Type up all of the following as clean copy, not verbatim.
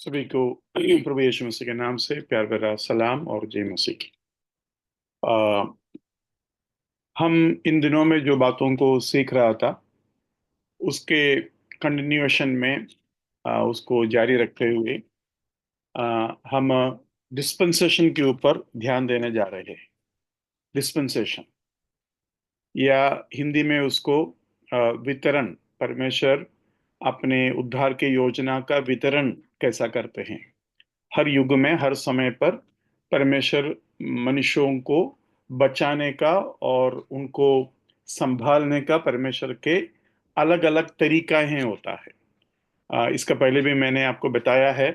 सभी को प्रभु यीशु मसीह के नाम से प्यार भरा सलाम और जय मसीह की। आ, हम इन दिनों में जो बातों को सीख रहा था उसके कंटिन्यूएशन में उसको जारी रखते हुए हम डिस्पेंसेशन के ऊपर ध्यान देने जा रहे हैं। डिस्पेंसेशन या हिंदी में उसको वितरण, परमेश्वर अपने उद्धार के योजना का वितरण कैसा करते हैं। हर युग में हर समय पर परमेश्वर मनुष्यों को बचाने का और उनको संभालने का परमेश्वर के अलग अलग तरीका है होता है। इसका पहले भी मैंने आपको बताया है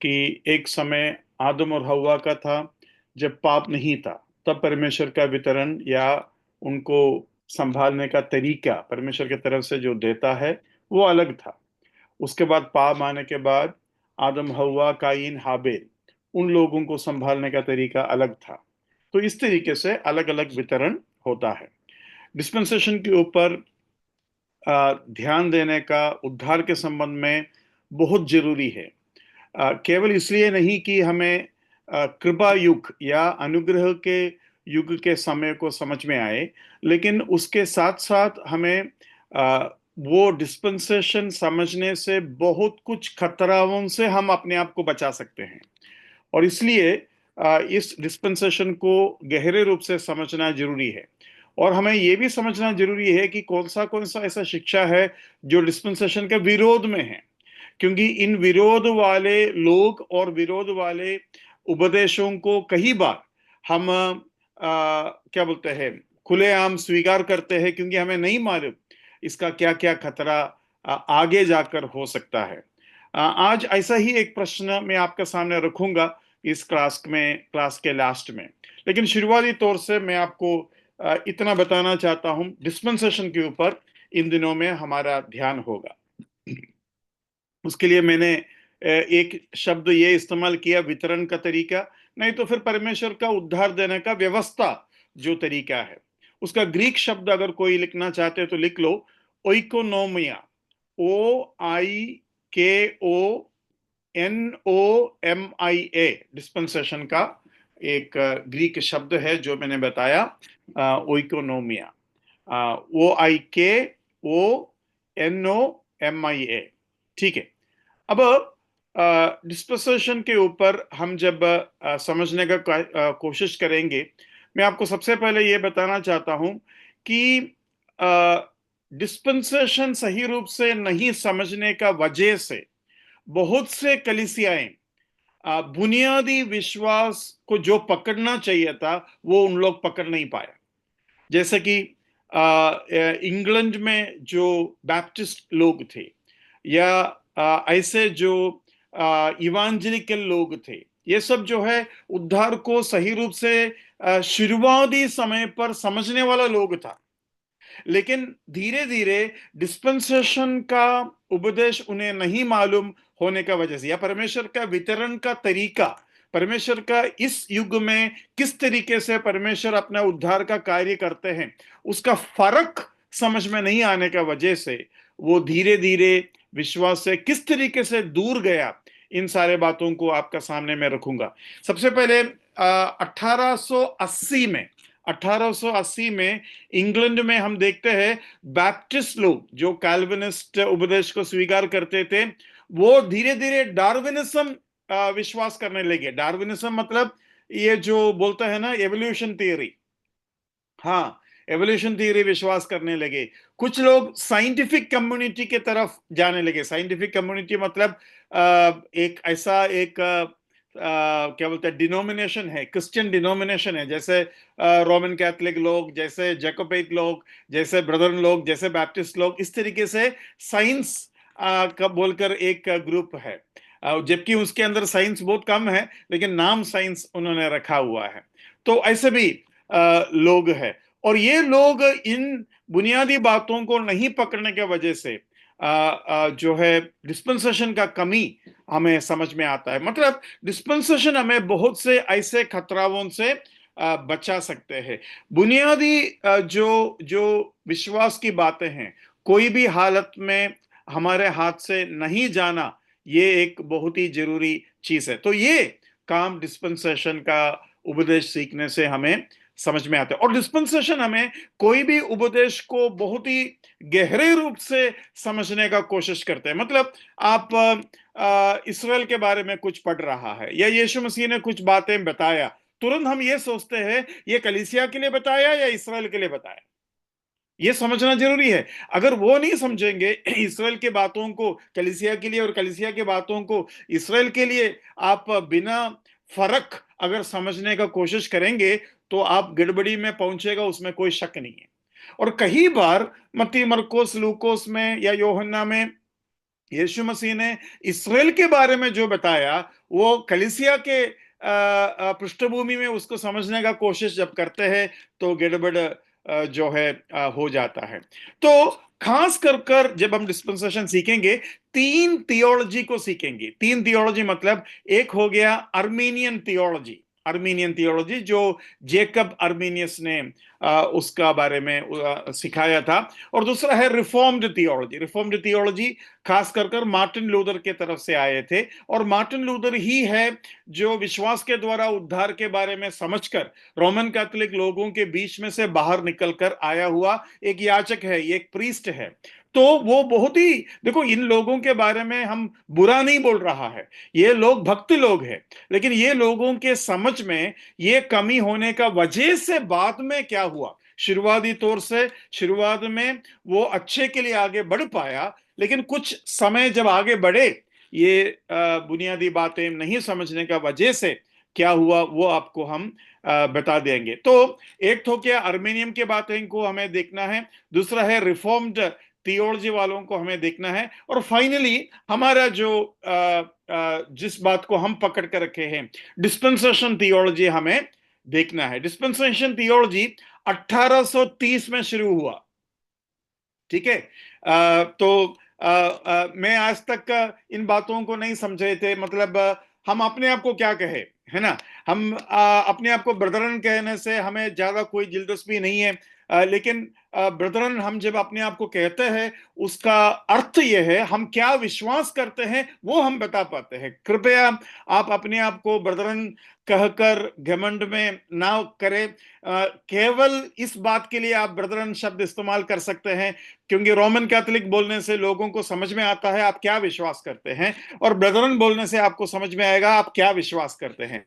कि एक समय आदम और हव्वा का था जब पाप नहीं था, तब परमेश्वर का वितरण या उनको संभालने का तरीका परमेश्वर की तरफ से जो देता है वो अलग था। उसके बाद पाप आने के बाद आदम हव्वा कायीन हाबेल, उन लोगों को संभालने का तरीका अलग था। तो इस तरीके से अलग अलग वितरण होता है। डिस्पेंसेशन के ऊपर ध्यान देने का उद्धार के संबंध में बहुत जरूरी है। केवल इसलिए नहीं कि हमें कृपा युग या अनुग्रह के युग के समय को समझ में आए, लेकिन उसके साथ साथ हमें वो डिस्पेंसेशन समझने से बहुत कुछ खतराओं से हम अपने आप को बचा सकते हैं। और इसलिए इस डिस्पेंसेशन को गहरे रूप से समझना जरूरी है। और हमें यह भी समझना जरूरी है कि कौन सा ऐसा शिक्षा है जो डिस्पेंसेशन के विरोध में है, क्योंकि इन विरोध वाले लोग और विरोध वाले उपदेशों को कई बार हम क्या बोलते हैं, खुलेआम स्वीकार करते हैं, क्योंकि हमें नहीं मालूम इसका क्या क्या खतरा आगे जाकर हो सकता है। आज ऐसा ही एक प्रश्न मैं आपके सामने रखूंगा इस क्लास के लास्ट में। लेकिन शुरुआती तौर से मैं आपको इतना बताना चाहता हूं, डिस्पेंसेशन के ऊपर इन दिनों में हमारा ध्यान होगा। उसके लिए मैंने एक शब्द ये इस्तेमाल किया, वितरण का तरीका, नहीं तो फिर परमेश्वर का उद्धार देने का व्यवस्था जो तरीका है। उसका ग्रीक शब्द अगर कोई लिखना चाहते हैं तो लिख लो, ओइकोनोमिया। OIKONOMIA, डिस्पेंसेशन का एक ग्रीक शब्द है जो मैंने बताया, ओइकोनोमिया। OIKONOMIA। ठीक है। अब डिस्पोजिशन के ऊपर हम जब समझने का कोशिश करेंगे, मैं आपको सबसे पहले यह बताना चाहता हूं कि डिस्पेंसेशन सही रूप से नहीं समझने का वजह से बहुत से कलीसियाएं बुनियादी विश्वास को जो पकड़ना चाहिए था वो उन लोग पकड़ नहीं पाए। जैसे कि इंग्लैंड में जो बैप्टिस्ट लोग थे या ऐसे जो इवांजेलिकल लोग थे, ये सब जो है उद्धार को सही रूप से शुरुआती समय पर समझने वाला लोग था। लेकिन धीरे धीरे डिस्पेंसेशन का उपदेश उन्हें नहीं मालूम होने का वजह से, या परमेश्वर का वितरण का तरीका, परमेश्वर का इस युग में किस तरीके से परमेश्वर अपना उद्धार का कार्य करते हैं, उसका फर्क समझ में नहीं आने का वजह से वो धीरे धीरे विश्वास से किस तरीके से दूर गया। इन सारे बातों को आपका सामने में रखूंगा। सबसे पहले 1880 में 1880 में इंग्लैंड में हम देखते हैं बैप्टिस्ट लोग जो कैल्विनिस्ट उपदेश को स्वीकार करते थे, वो धीरे धीरे डार्विनिज्म विश्वास करने लगे। डार्विनिज्म मतलब ये जो बोलता है ना, एवोल्यूशन थियरी। हाँ, एवोल्यूशन थियरी विश्वास करने लगे। कुछ लोग साइंटिफिक कम्युनिटी के तरफ जाने लगे। साइंटिफिक कम्युनिटी मतलब एक ऐसा एक क्या बोलते हैं, डिनोमिनेशन है, क्रिश्चियन डिनोमिनेशन है, जैसे रोमन कैथोलिक लोग, जैसे जैकोबाइट लोग, जैसे ब्रदरन लोग, जैसे बैप्टिस्ट लोग। इस तरीके से साइंस का बोलकर एक ग्रुप है, जबकि उसके अंदर साइंस बहुत कम है, लेकिन नाम साइंस उन्होंने रखा हुआ है। तो ऐसे भी लोग हैं, और ये लोग इन बुनियादी बातों को नहीं पकड़ने के वजह से जो है डिस्पेंसेशन का कमी हमें समझ में आता है। मतलब डिस्पेंसेशन हमें बहुत से ऐसे खतराओं से बचा सकते हैं। बुनियादी जो जो विश्वास की बातें हैं, कोई भी हालत में हमारे हाथ से नहीं जाना, ये एक बहुत ही जरूरी चीज है। तो ये काम डिस्पेंसेशन का उपदेश सीखने से हमें समझ में आता है। और डिस्पेंसेशन हमें कोई भी उपदेश को बहुत ही गहरे रूप से समझने का कोशिश करते हैं। मतलब आप इसराइल के बारे में कुछ पढ़ रहा है या यीशु मसीह ने कुछ बातें बताया, तुरंत हम ये सोचते हैं ये कलीसिया के लिए बताया या इसराइल के लिए बताया, ये समझना जरूरी है। अगर वो नहीं समझेंगे इसराइल के बातों को कलीसिया के लिए और कलीसिया के बातों को इसराइल के लिए, आप बिना फर्क अगर समझने का कोशिश करेंगे तो आप गड़बड़ी में पहुंचेगा, उसमें कोई शक नहीं है। और कई बार मत्ती, मरकोस, लूकोस में या यूहन्ना में यीशु मसीह ने इसराइल के बारे में जो बताया वो कलीसिया के पृष्ठभूमि में उसको समझने का कोशिश जब करते हैं तो गड़बड़ जो है हो जाता है। तो खास कर जब हम डिस्पेंसेशन सीखेंगे, तीन थियोलॉजी को सीखेंगे। तीन थियोलॉजी मतलब एक हो गया अर्मीनियन थियोलॉजी, अर्मीनियन थियोलॉजी जो जेकब अर्मीनियस ने उसका बारे में सिखाया था। और दूसरा है रिफॉर्म्ड थियोलॉजी। रिफॉर्म्ड थियोलॉजी खास कर मार्टिन लूथर के तरफ से आए थे, और मार्टिन लूथर ही है जो विश्वास के द्वारा उद्धार के बारे में समझकर रोमन कैथोलिक लोगों के बीच में से बाहर निकलकर आया हुआ एक याजक है, एक प्रीस्ट है। तो वो बहुत ही, देखो इन लोगों के बारे में हम बुरा नहीं बोल रहा है, ये लोग भक्त लोग हैं, लेकिन ये लोगों के समझ में ये कमी होने का वजह से बाद में क्या हुआ, शुरुआती तौर से शुरुआत में वो अच्छे के लिए आगे बढ़ पाया, लेकिन कुछ समय जब आगे बढ़े ये बुनियादी बातें नहीं समझने का वजह से क्या हुआ वो आपको हम बता देंगे। तो एक तो क्या अर्मेनियम के बातें को हमें देखना है, दूसरा है रिफॉर्म्ड थियोलॉजी वालों को हमें देखना है, और फाइनली हमारा जो जिस बात को हम पकड़ कर रखे हैं डिस्पेंसेशन थियोलॉजी हमें देखना है। डिस्पेंसेशन थियोलॉजी 1830 में शुरू हुआ, ठीक है। तो मैं आज तक इन बातों को नहीं समझे थे। मतलब हम अपने आप को क्या कहे, है ना, हम अपने आप को ब्रदरन कहने से हमें ज्यादा कोई दिलचस्पी नहीं है। लेकिन ब्रदरन हम जब अपने आप को कहते हैं उसका अर्थ यह है हम क्या विश्वास करते हैं वो हम बता पाते हैं। कृपया आप अपने आप को ब्रदरन कहकर घमंड में ना करें। केवल इस बात के लिए आप ब्रदरन शब्द इस्तेमाल कर सकते हैं क्योंकि रोमन कैथोलिक बोलने से लोगों को समझ में आता है आप क्या विश्वास करते हैं, और ब्रदरन बोलने से आपको समझ में आएगा आप क्या विश्वास करते हैं।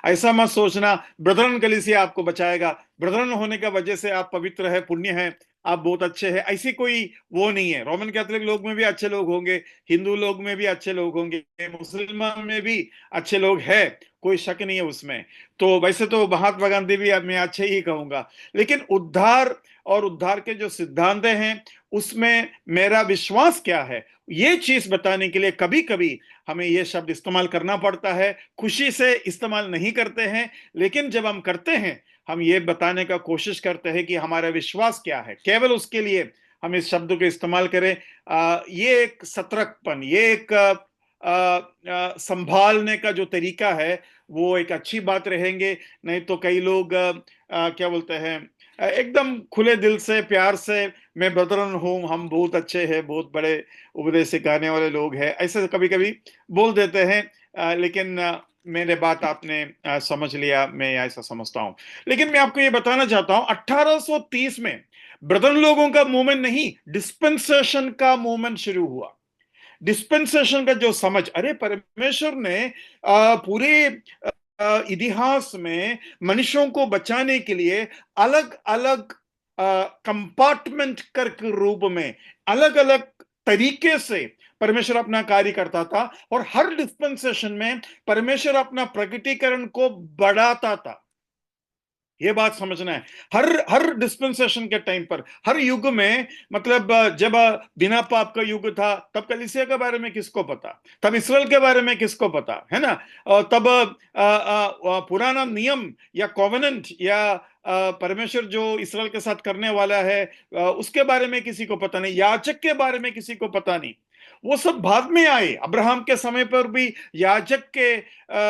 ऐसा मत सोचना ब्रदरन कलीसिया आपको बचाएगा, ब्रदरन होने का वजह से आप पवित्र है, पुण्य है, आप बहुत अच्छे हैं, ऐसी कोई वो नहीं है। रोमन कैथोलिक लोग में भी अच्छे लोग होंगे, हिंदू लोग में भी अच्छे लोग होंगे, मुसलमान में भी अच्छे लोग हैं, कोई शक नहीं है उसमें। तो वैसे तो महात्मा गांधी भी मैं अच्छे ही कहूंगा, लेकिन उद्धार और उद्धार के जो सिद्धांत हैं उसमें मेरा विश्वास क्या है ये चीज बताने के लिए कभी कभी हमें यह शब्द इस्तेमाल करना पड़ता है। खुशी से इस्तेमाल नहीं करते हैं, लेकिन जब हम करते हैं हम ये बताने का कोशिश करते हैं कि हमारा विश्वास क्या है, केवल उसके लिए हम इस शब्द को इस्तेमाल करें। ये एक सतर्कपन, ये एक संभालने का जो तरीका है वो एक अच्छी बात रहेंगे। नहीं तो कई लोग क्या बोलते हैं एकदम खुले दिल से प्यार से मैं ब्रदरन हूं, हम बहुत अच्छे हैं, बहुत बड़े उपदेश सिखाने वाले लोग हैं, ऐसे कभी कभी बोल देते हैं। लेकिन मेरे बात आपने समझ लिया, मैं ऐसा समझता हूं। लेकिन मैं आपको ये बताना चाहता हूं 1830 में ब्रदरन लोगों का मूवमेंट नहीं, डिस्पेंसेशन का मूवमेंट शुरू हुआ। डिस्पेंसेशन का जो समझ, अरे परमेश्वर ने पूरे इतिहास में मनुष्यों को बचाने के लिए अलग अलग कंपार्टमेंट कर के रूप में अलग अलग तरीके से परमेश्वर अपना कार्य करता था, और हर डिस्पेंसेशन में परमेश्वर अपना प्रकटीकरण को बढ़ाता था। ये बात समझना है। हर हर डिस्पेंसेशन के टाइम पर, हर युग में, मतलब जब बिना पाप का युग था तब कलीसिया के बारे में किसको पता, तब इसराइल के बारे में किसको पता, है ना। तब पुराना नियम या कॉवेनेंट या परमेश्वर जो इसराइल के साथ करने वाला है उसके बारे में किसी को पता नहीं, याजक के बारे में किसी को पता नहीं। वो सब बाद में आए। अब्राहम के समय पर भी याजक के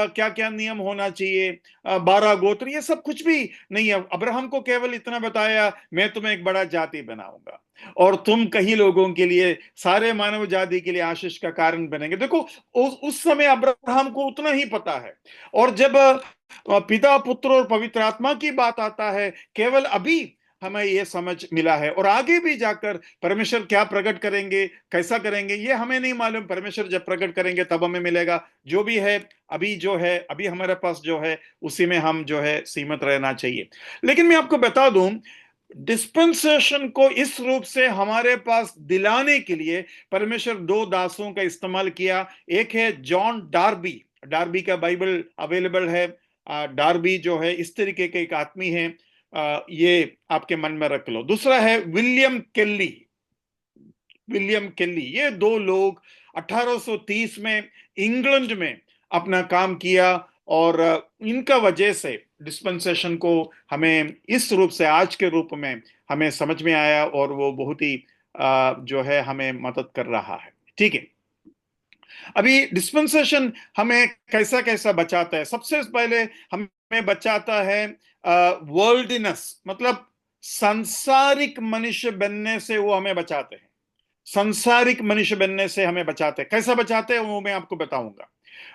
क्या क्या नियम होना चाहिए, 12 गोत्र, ये सब कुछ भी नहीं है। अब्राहम को केवल इतना बताया, मैं तुम्हें एक बड़ा जाति बनाऊंगा और तुम कई लोगों के लिए, सारे मानव जाति के लिए आशीष का कारण बनेंगे। देखो, उस समय अब्राहम को उतना ही पता है। और जब पिता, पुत्र और पवित्र आत्मा की बात आता है, केवल अभी हमें यह समझ मिला है। और आगे भी जाकर परमेश्वर क्या प्रकट करेंगे, कैसा करेंगे, ये हमें नहीं मालूम। परमेश्वर जब प्रकट करेंगे तब हमें मिलेगा। जो भी है, अभी जो है, अभी हमारे पास जो है, उसी में हम जो है सीमित रहना चाहिए। लेकिन मैं आपको बता दूं, डिस्पेंसेशन को इस रूप से हमारे पास दिलाने के लिए परमेश्वर दो दासों का इस्तेमाल किया। एक है जॉन डार्बी, डार्बी का बाइबल अवेलेबल है। डार्बी जो है इस तरीके के एक आदमी है, ये आपके मन में रख लो। दूसरा है विलियम केली, विलियम केली। ये दो लोग 1830 में इंग्लैंड में अपना काम किया, और इनका वजह से डिस्पेंसेशन को हमें इस रूप से, आज के रूप में हमें समझ में आया, और वो बहुत ही जो है हमें मदद कर रहा है। ठीक है, अभी डिस्पेंसेशन हमें कैसा कैसा बचाता है। सबसे पहले हमें बचाता है वर्ल्डनेस, मतलब सांसारिक मनुष्य बनने से वो हमें बचाते हैं। संसारिक मनुष्य बनने से हमें बचाते हैं। कैसा बचाते हैं वो मैं आपको बताऊंगा।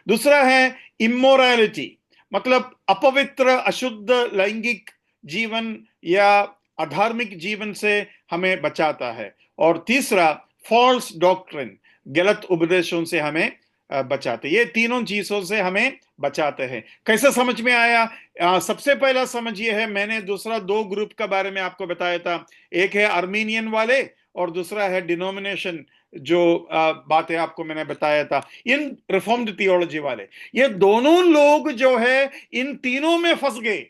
दूसरा है इमोरलिटी, मतलब अपवित्र, अशुद्ध लैंगिक जीवन या अधार्मिक जीवन से हमें बचाता है। और तीसरा फॉल्स डॉक्ट्रिन, गलत उपदेशों से हमें बचाते। ये तीनों चीजों से हमें बचाते हैं। कैसे समझ में आया? सबसे पहला समझ ये है, मैंने दूसरा दो ग्रुप का बारे में आपको बताया था। एक है आर्मीनियन वाले, और दूसरा है डिनोमिनेशन, जो बातें आपको मैंने बताया था, इन रिफॉर्म्ड थियोलॉजी वाले। ये दोनों लोग जो है इन तीनों में फंस गए।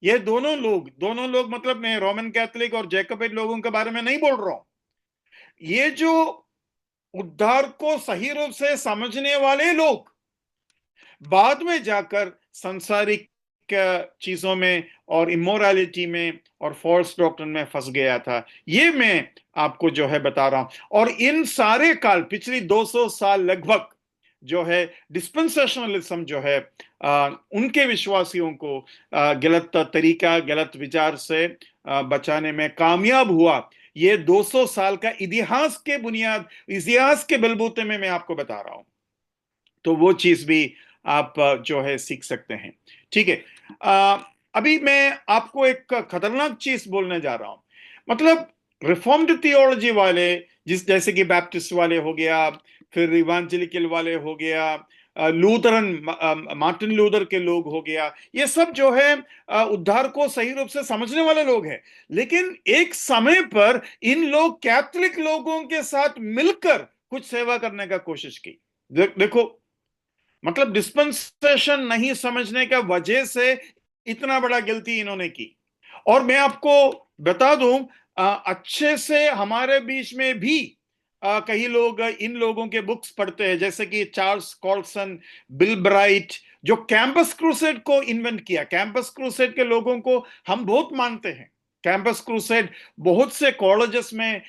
ये दोनों लोग मतलब मैं रोमन कैथोलिक और जैकोबिन लोगों के बारे में नहीं बोल रहा हूं। ये जो उद्धार को सही रूप से समझने वाले लोग बाद में जाकर संसारिक चीजों में और इमोरालिटी में और फॉल्स डॉक्ट्रिन में फंस गया था, ये मैं आपको जो है बता रहा हूं। और इन सारे काल, पिछली 200 साल लगभग जो है डिस्पेंसेशनलिज्म जो है उनके विश्वासियों को गलत तरीका, गलत विचार से बचाने में कामयाब हुआ। ये 200 साल का इतिहास के बलबूते में मैं आपको बता रहा हूं। तो वो चीज भी आप जो है सीख सकते हैं। ठीक है, अभी मैं आपको एक खतरनाक चीज बोलने जा रहा हूं। मतलब रिफॉर्म्ड थियोलॉजी वाले, जैसे कि बैप्टिस्ट वाले हो गया, फिर इवांजेलिकल वाले हो गया, लूथरन, मार्टिन लूथर के लोग हो गया, ये सब जो है उद्धार को सही रूप से समझने वाले लोग हैं। लेकिन एक समय पर इन लोग कैथोलिक लोगों के साथ मिलकर कुछ सेवा करने का कोशिश की। देखो, मतलब डिस्पेंसेशन नहीं समझने का वजह से इतना बड़ा गलती इन्होंने की। और मैं आपको बता दूं, अच्छे से हमारे बीच में भी कई लोग इन लोगों के बुक्स पढ़ते हैं, जैसे कि चार्ल्स कॉल्सन, बिल ब्राइट, जो कैंपस क्रूसेड को इन्वेंट किया। कैंपस क्रूसेड के लोगों को हम बहुत मानते हैं। कैंपस क्रूसेड बहुत से कॉलेजेस में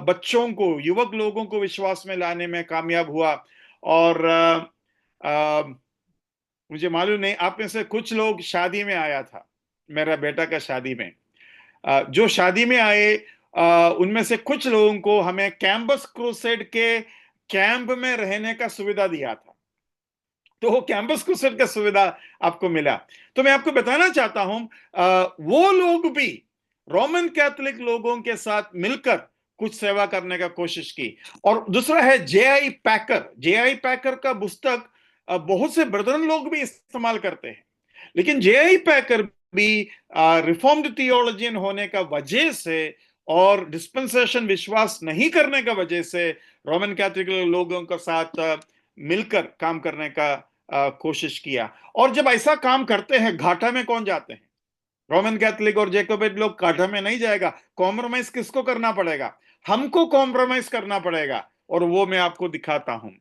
बच्चों को, युवक लोगों को विश्वास में लाने में कामयाब हुआ। और मुझे मालूम नहीं, आप में से कुछ लोग शादी में आया था, मेरा बेटा का शादी में, जो शादी में आए उनमें से कुछ लोगों को हमें कैंपस क्रूसेड के कैंप में रहने का सुविधा दिया था। तो वो कैंपस क्रूसेड का सुविधा आपको मिला। तो मैं आपको बताना चाहता हूं, वो लोग भी रोमन कैथोलिक लोगों के साथ मिलकर कुछ सेवा करने का कोशिश की। और दूसरा है J.I. पैकर। J.I. पैकर का पुस्तक बहुत से ब्रदरन लोग भी इस्तेमाल करते हैं। लेकिन J.I. पैकर भी रिफॉर्म्ड थियोलॉजियन होने का वजह से और डिस्पेंसेशन विश्वास नहीं करने का वजह से रोमन कैथोलिक लोगों के साथ मिलकर काम करने का कोशिश किया। और जब ऐसा काम करते हैं, घाटा में कौन जाते हैं? रोमन कैथोलिक और जैकोबिन लोग। घाटा में नहीं जाएगा। कॉम्प्रोमाइज किसको करना पड़ेगा? हमको कॉम्प्रोमाइज करना पड़ेगा, और वो मैं आपको दिखाता हूं।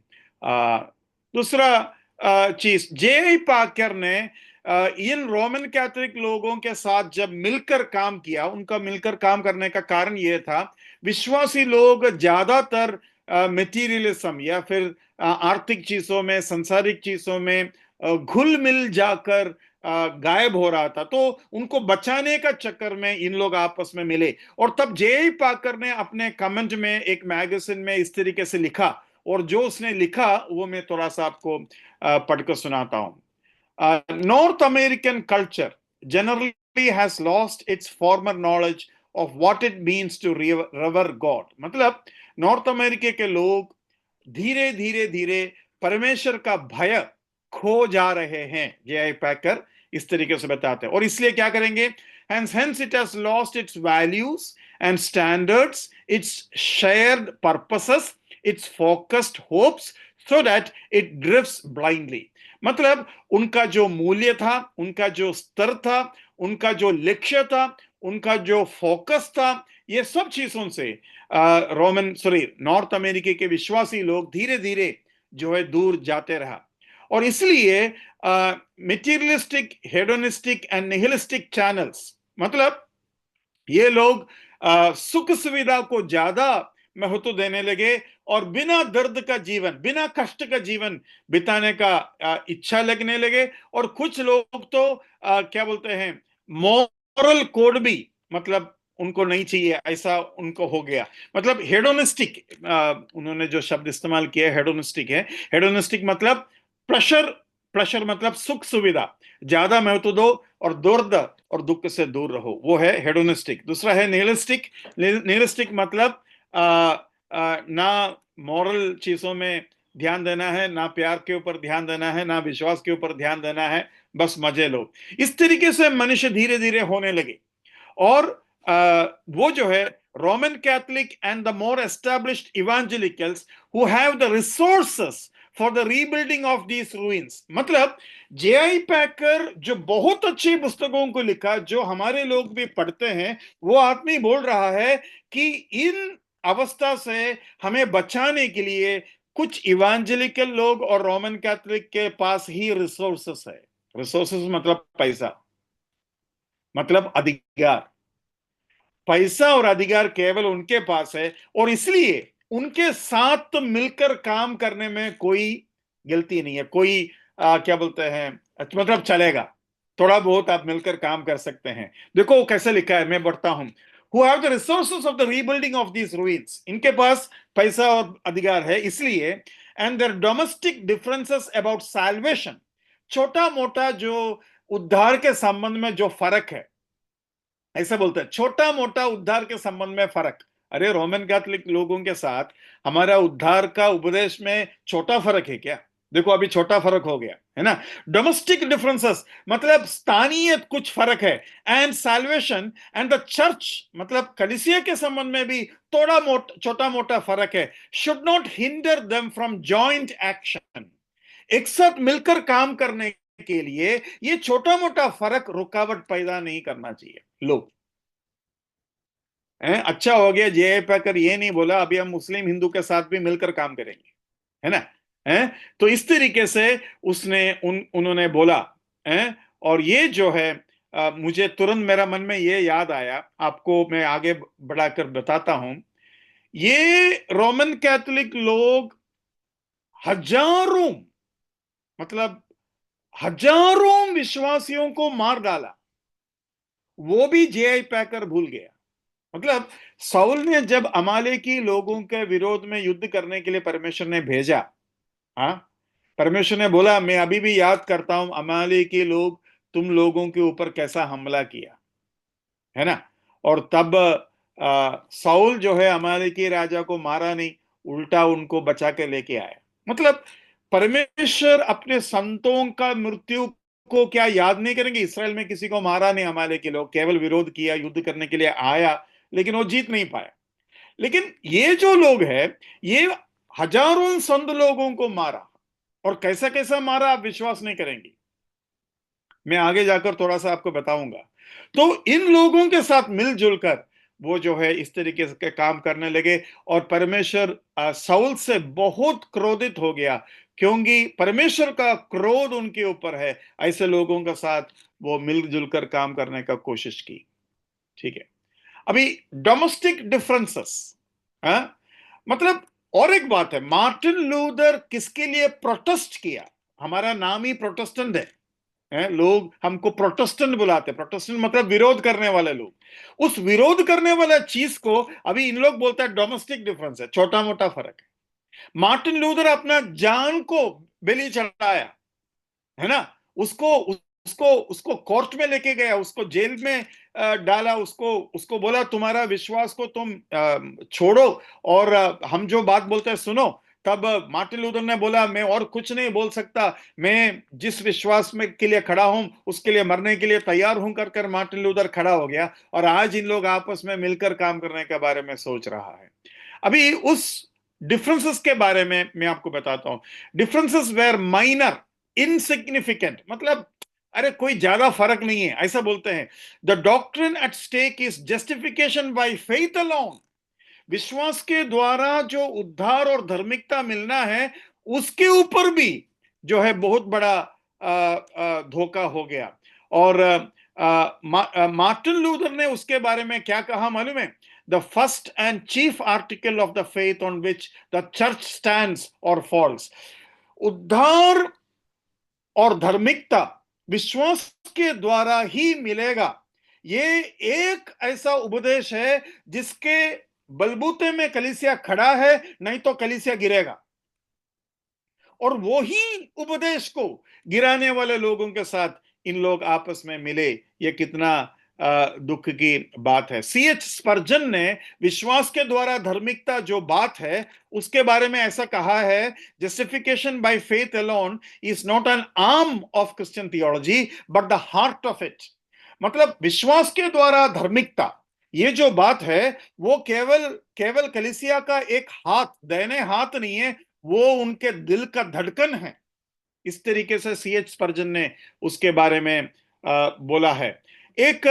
दूसरा चीज, J.I. पाकर ने इन रोमन कैथोलिक लोगों के साथ जब मिलकर काम किया, उनका मिलकर काम करने का कारण यह था, विश्वासी लोग ज्यादातर मेटीरियलिज्म या फिर आर्थिक चीजों में, सांसारिक चीजों में घुल मिल जाकर गायब हो रहा था। तो उनको बचाने का चक्कर में इन लोग आपस में मिले, और तब जे पाकर ने अपने कमेंट में एक मैगजीन में इस तरीके से लिखा, और जो उसने लिखा वो मैं थोड़ा सा आपको पढ़कर सुनाता हूं। North American culture generally has lost its former knowledge of what it means to revere God. मतलब नॉर्थ अमेरिका के लोग धीरे धीरे धीरे परमेश्वर का भय खो जा रहे हैं, जे आई पैकर इस तरीके से बताते हैं। और इसलिए क्या करेंगे? hence it has lost its values and standards, its shared purposes, its focused hopes, so that it drifts blindly. मतलब उनका जो मूल्य था, उनका जो स्तर था, उनका जो लक्ष्य था, उनका जो फोकस था, ये सब चीजों से नॉर्थ अमेरिका के विश्वासी लोग धीरे धीरे जो है दूर जाते रहा। और इसलिए materialistic, hedonistic and nihilistic channels, मतलब ये लोग सुख सुविधा को ज्यादा महत्व देने लगे और बिना दर्द का जीवन, बिना कष्ट का जीवन बिताने का इच्छा लगने लगे। और कुछ लोग तो क्या बोलते हैं, मॉरल कोड भी मतलब उनको नहीं चाहिए, ऐसा उनको हो गया। मतलब हेडोनिस्टिक, उन्होंने जो शब्द इस्तेमाल किया हेडोनिस्टिक है। हेडोनिस्टिक मतलब प्रेशर, प्रेशर मतलब सुख सुविधा ज्यादा महत्व दो और दर्द और दुख से दूर रहो, वो है हेडोनिस्टिक। दूसरा है निहिलिस्टिक। निहिलिस्टिक मतलब ना मॉरल चीजों में ध्यान देना है, ना प्यार के ऊपर ध्यान देना है, ना विश्वास के ऊपर ध्यान देना है, बस मजे लो। इस तरीके से मनुष्य धीरे धीरे होने लगे। और वो जो है Roman Catholic and the more established evangelicals who have the resources for the rebuilding of these ruins. मतलब जे आई पैकर जो बहुत अच्छी पुस्तकों को लिखा, जो हमारे लोग भी पढ़ते हैं, वो आदमी बोल रहा है कि इन अवस्था से हमें बचाने के लिए कुछ इवेंजेलिकल लोग और रोमन कैथलिक के पास ही रिसोर्सेस है। रिसोर्सेस मतलब पैसा, मतलब अधिकार। पैसा और अधिकार केवल उनके पास है, और इसलिए उनके साथ मिलकर काम करने में कोई गलती नहीं है। कोई क्या बोलते हैं, मतलब चलेगा, थोड़ा बहुत आप मिलकर काम कर सकते हैं। देखो वो कैसे लिखा है, मैं बढ़ता हूं। Who have the resources of the rebuilding of these ruins, इनके पास पैसा और अधिकार है, इसलिए and their domestic differences about salvation, छोटा मोटा जो उद्धार के संबंध में जो फर्क है, ऐसा बोलते हैं छोटा मोटा उद्धार के संबंध में फर्क। अरे रोमन कैथोलिक लोगों के साथ हमारा उद्धार का उपदेश में छोटा फर्क है क्या? देखो अभी छोटा फर्क हो गया है ना। डोमेस्टिक डिफरेंसेस मतलब स्थानीय कुछ फर्क है। And salvation and the church मतलब कलीसिया के संबंध में भी छोटा मोटा फर्क है। Should not hinder them from joint action, एक साथ मिलकर काम करने के लिए ये छोटा मोटा फर्क रुकावट पैदा नहीं करना चाहिए। लो अच्छा हो गया जे पैकर ये नहीं बोला अभी हम मुस्लिम हिंदू के साथ भी मिलकर काम करेंगे, है ना। तो इस तरीके से उन्होंने बोला। और ये जो है मुझे तुरंत मेरा मन में ये याद आया, आपको मैं आगे बढ़ाकर बताता हूं। ये रोमन कैथोलिक लोग हजारों, मतलब हजारों विश्वासियों को मार डाला, वो भी जे आई पैकर भूल गया। मतलब साउल ने जब अमालेकी लोगों के विरोध में युद्ध करने के लिए परमेश्वर ने भेजा, हाँ, परमेश्वर ने बोला मैं अभी भी याद करता हूं अमालेकी लोग तुम लोगों के ऊपर कैसा हमला किया, है ना। और तब साउल जो है अमालेकी राजा को मारा नहीं, उल्टा उनको बचा के लेके आया। मतलब परमेश्वर अपने संतों का मृत्यु को क्या याद नहीं करेंगे? इसराइल में किसी को मारा नहीं अमालेकी लोग, केवल विरोध किया, युद्ध करने के लिए आया, लेकिन वो जीत नहीं पाया। लेकिन ये जो लोग हैं, ये हजारों संत लोगों को मारा, और कैसा कैसा मारा आप विश्वास नहीं करेंगे। मैं आगे जाकर थोड़ा सा आपको बताऊंगा। तो इन लोगों के साथ मिलजुल कर वो जो है इस तरीके के काम करने लगे, और परमेश्वर साउल से बहुत क्रोधित हो गया, क्योंकि परमेश्वर का क्रोध उनके ऊपर है। ऐसे लोगों के साथ वो मिलजुल कर काम करने का कोशिश की। ठीक है, अभी डोमेस्टिक डिफरेंसेस, मतलब और एक बात है, मार्टिन लूथर किसके लिए प्रोटेस्ट किया? हमारा नाम ही प्रोटेस्टेंट है, लोग हमको प्रोटेस्टेंट बुलाते हैं। प्रोटेस्टेंट मतलब विरोध करने वाले लोग। उस विरोध करने वाला चीज को अभी इन लोग बोलते हैं डोमेस्टिक डिफरेंस है, छोटा मोटा फर्क है। मार्टिन लूथर अपना जान को बलि चढ़ाया, है ना। उसको उसको उसको कोर्ट में लेके गया, उसको जेल में डाला, उसको उसको बोला तुम्हारा विश्वास को तुम छोड़ो और हम जो बात बोलते हैं सुनो। तब मार्टिन लूथर ने बोला मैं और कुछ नहीं बोल सकता, मैं जिस विश्वास में के लिए खड़ा हूं उसके लिए मरने के लिए तैयार हूं, कर कर मार्टिन लूथर खड़ा हो गया। और आज इन लोग आपस में मिलकर काम करने के बारे में सोच रहा है। अभी उस डिफरेंसेस के बारे में मैं आपको बताता हूं। डिफरेंसेस वेर माइनर, इनसिग्निफिकेंट, मतलब अरे कोई ज्यादा फर्क नहीं है, ऐसा बोलते हैं। The doctrine at stake is justification by faith alone. विश्वास के द्वारा जो उद्धार और धार्मिकता मिलना है, उसके ऊपर भी जो है बहुत बड़ा धोखा हो गया। और मार्टिन लूथर ने उसके बारे में क्या कहा मालूम है? The first and chief article of the faith on which the church stands और फॉल्स। उद्धार और धार्मिकता विश्वास के द्वारा ही मिलेगा, ये एक ऐसा उपदेश है जिसके बलबूते में कलीसिया खड़ा है, नहीं तो कलीसिया गिरेगा। और वो ही उपदेश को गिराने वाले लोगों के साथ इन लोग आपस में मिले, ये कितना दुख की बात है। C.H. स्पर्जन ने विश्वास के द्वारा धार्मिकता जो बात है उसके बारे में ऐसा कहा है, justification by faith alone is not an arm of Christian theology but the heart of it. मतलब विश्वास के द्वारा धार्मिकता ये जो बात है वो केवल केवल कलीसिया का एक हाथ, दाहिने हाथ नहीं है, वो उनके दिल का धड़कन है। इस तरीके से C.H. स्पर्जन ने उसके बारे में बोला है। एक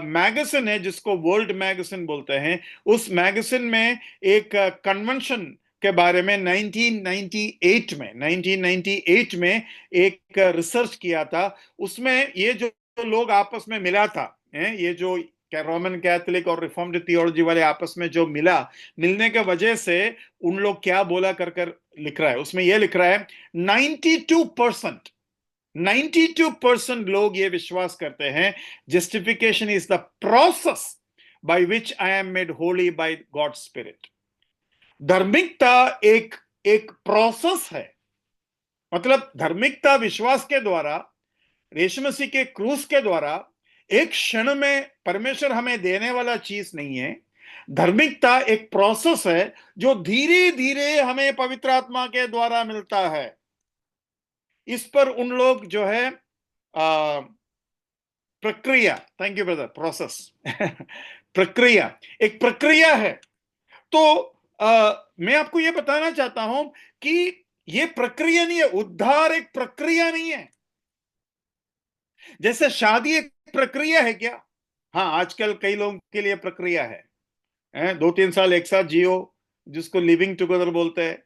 मैगजीन है जिसको वर्ल्ड मैगजीन बोलते हैं, उस मैगजीन में एक कन्वेंशन के बारे में 1998 में एक रिसर्च किया था। उसमें ये जो लोग आपस में मिला था, ये जो रोमन कैथोलिक और रिफॉर्म्ड थियोलॉजी वाले आपस में जो मिलने के वजह से उन लोग क्या बोला कर कर लिख रहा है, उसमें यह लिख रहा है 92% लोग ये विश्वास करते हैं justification is the process by which I am made holy by God spirit. धार्मिकता एक एक प्रोसेस है। मतलब धार्मिकता विश्वास के द्वारा, यीशु मसीह के क्रूस के द्वारा एक क्षण में परमेश्वर हमें देने वाला चीज नहीं है। धार्मिकता एक प्रोसेस है जो धीरे धीरे हमें पवित्र आत्मा के द्वारा मिलता है। इस पर उन लोग जो है प्रक्रिया, थैंक यू ब्रदर, प्रोसेस प्रक्रिया, एक प्रक्रिया है। तो मैं आपको यह बताना चाहता हूं कि यह प्रक्रिया नहीं है, उद्धार एक प्रक्रिया नहीं है। जैसे शादी एक प्रक्रिया है क्या? हाँ, आजकल कई लोगों के लिए प्रक्रिया है, 2-3 साल एक साथ जियो, जिसको लिविंग टुगेदर बोलते हैं।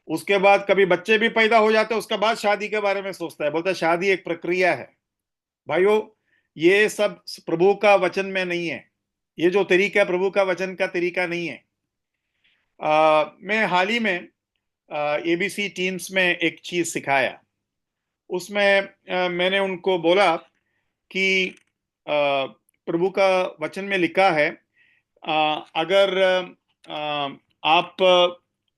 उसके बाद कभी बच्चे भी पैदा हो जाते हैं, उसके बाद शादी के बारे में सोचता है, बोलता है शादी एक प्रक्रिया है। भाइयों, ये सब प्रभु का वचन में नहीं है। ये जो तरीका है प्रभु का वचन का तरीका नहीं है। मैं हाल ही में ABC टीम्स में एक चीज सिखाया। उसमें मैंने उनको बोला कि प्रभु का वचन में लिखा है, अगर आप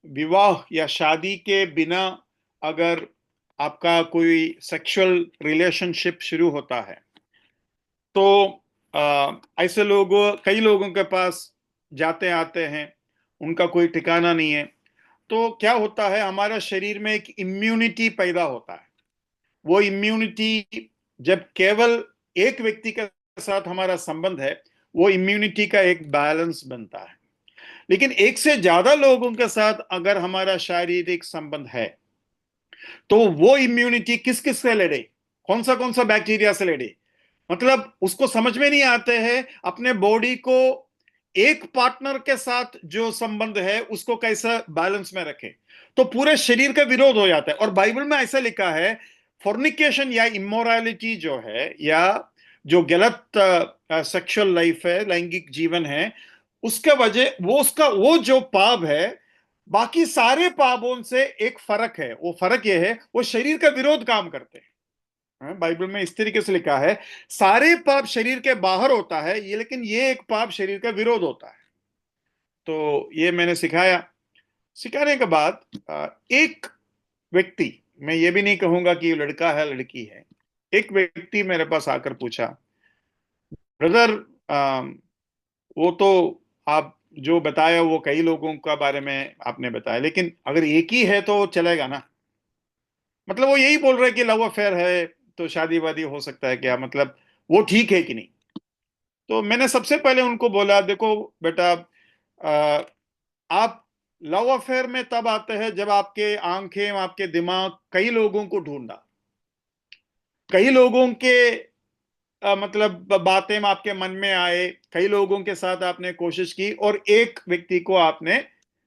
विवाह या शादी के बिना अगर आपका कोई सेक्सुअल रिलेशनशिप शुरू होता है तो ऐसे लोग, कई लोगों के पास जाते आते हैं, उनका कोई ठिकाना नहीं है। तो क्या होता है, हमारा शरीर में एक इम्यूनिटी पैदा होता है। वो इम्यूनिटी जब केवल एक व्यक्ति के साथ हमारा संबंध है, वो इम्यूनिटी का एक बैलेंस बनता है। लेकिन एक से ज्यादा लोगों के साथ अगर हमारा शारीरिक संबंध है तो वो इम्यूनिटी किस किस से लड़े, कौन सा बैक्टीरिया से लड़े। मतलब उसको समझ में नहीं आते हैं अपने बॉडी को एक पार्टनर के साथ जो संबंध है उसको कैसा बैलेंस में रखें। तो पूरे शरीर का विरोध हो जाता है। और बाइबल में ऐसा लिखा है, फॉर्निकेशन या इमोरालिटी जो है, या जो गलत सेक्सुअल लाइफ है, लैंगिक जीवन है, उसका वजह वो उसका वो जो पाप है बाकी सारे पापों से एक फर्क है, वो फर्क ये है वो शरीर का विरोध काम करते हैं। बाइबल में इस तरीके से लिखा है, सारे पाप शरीर के बाहर होता है ये, लेकिन ये एक पाप शरीर का विरोध होता है। तो ये मैंने सिखाया। सिखाने के बाद एक व्यक्ति, मैं ये भी नहीं कहूंगा कि लड़का है लड़की है, एक व्यक्ति मेरे पास आकर पूछा, ब्रदर, वो तो आप जो बताया वो कई लोगों का बारे में आपने बताया, लेकिन अगर एक ही है तो चलेगा ना? मतलब वो यही बोल रहे हैं कि लव अफेयर है तो शादी वादी हो सकता है क्या, मतलब वो ठीक है कि नहीं? तो मैंने सबसे पहले उनको बोला, देखो बेटा, अ, आप लव अफेयर में तब आते हैं जब आपके आंखें, आपके दिमाग कई लोगों को ढूंढा, कई लोगों के मतलब बातें आपके मन में आए, कई लोगों के साथ आपने कोशिश की और एक व्यक्ति को आपने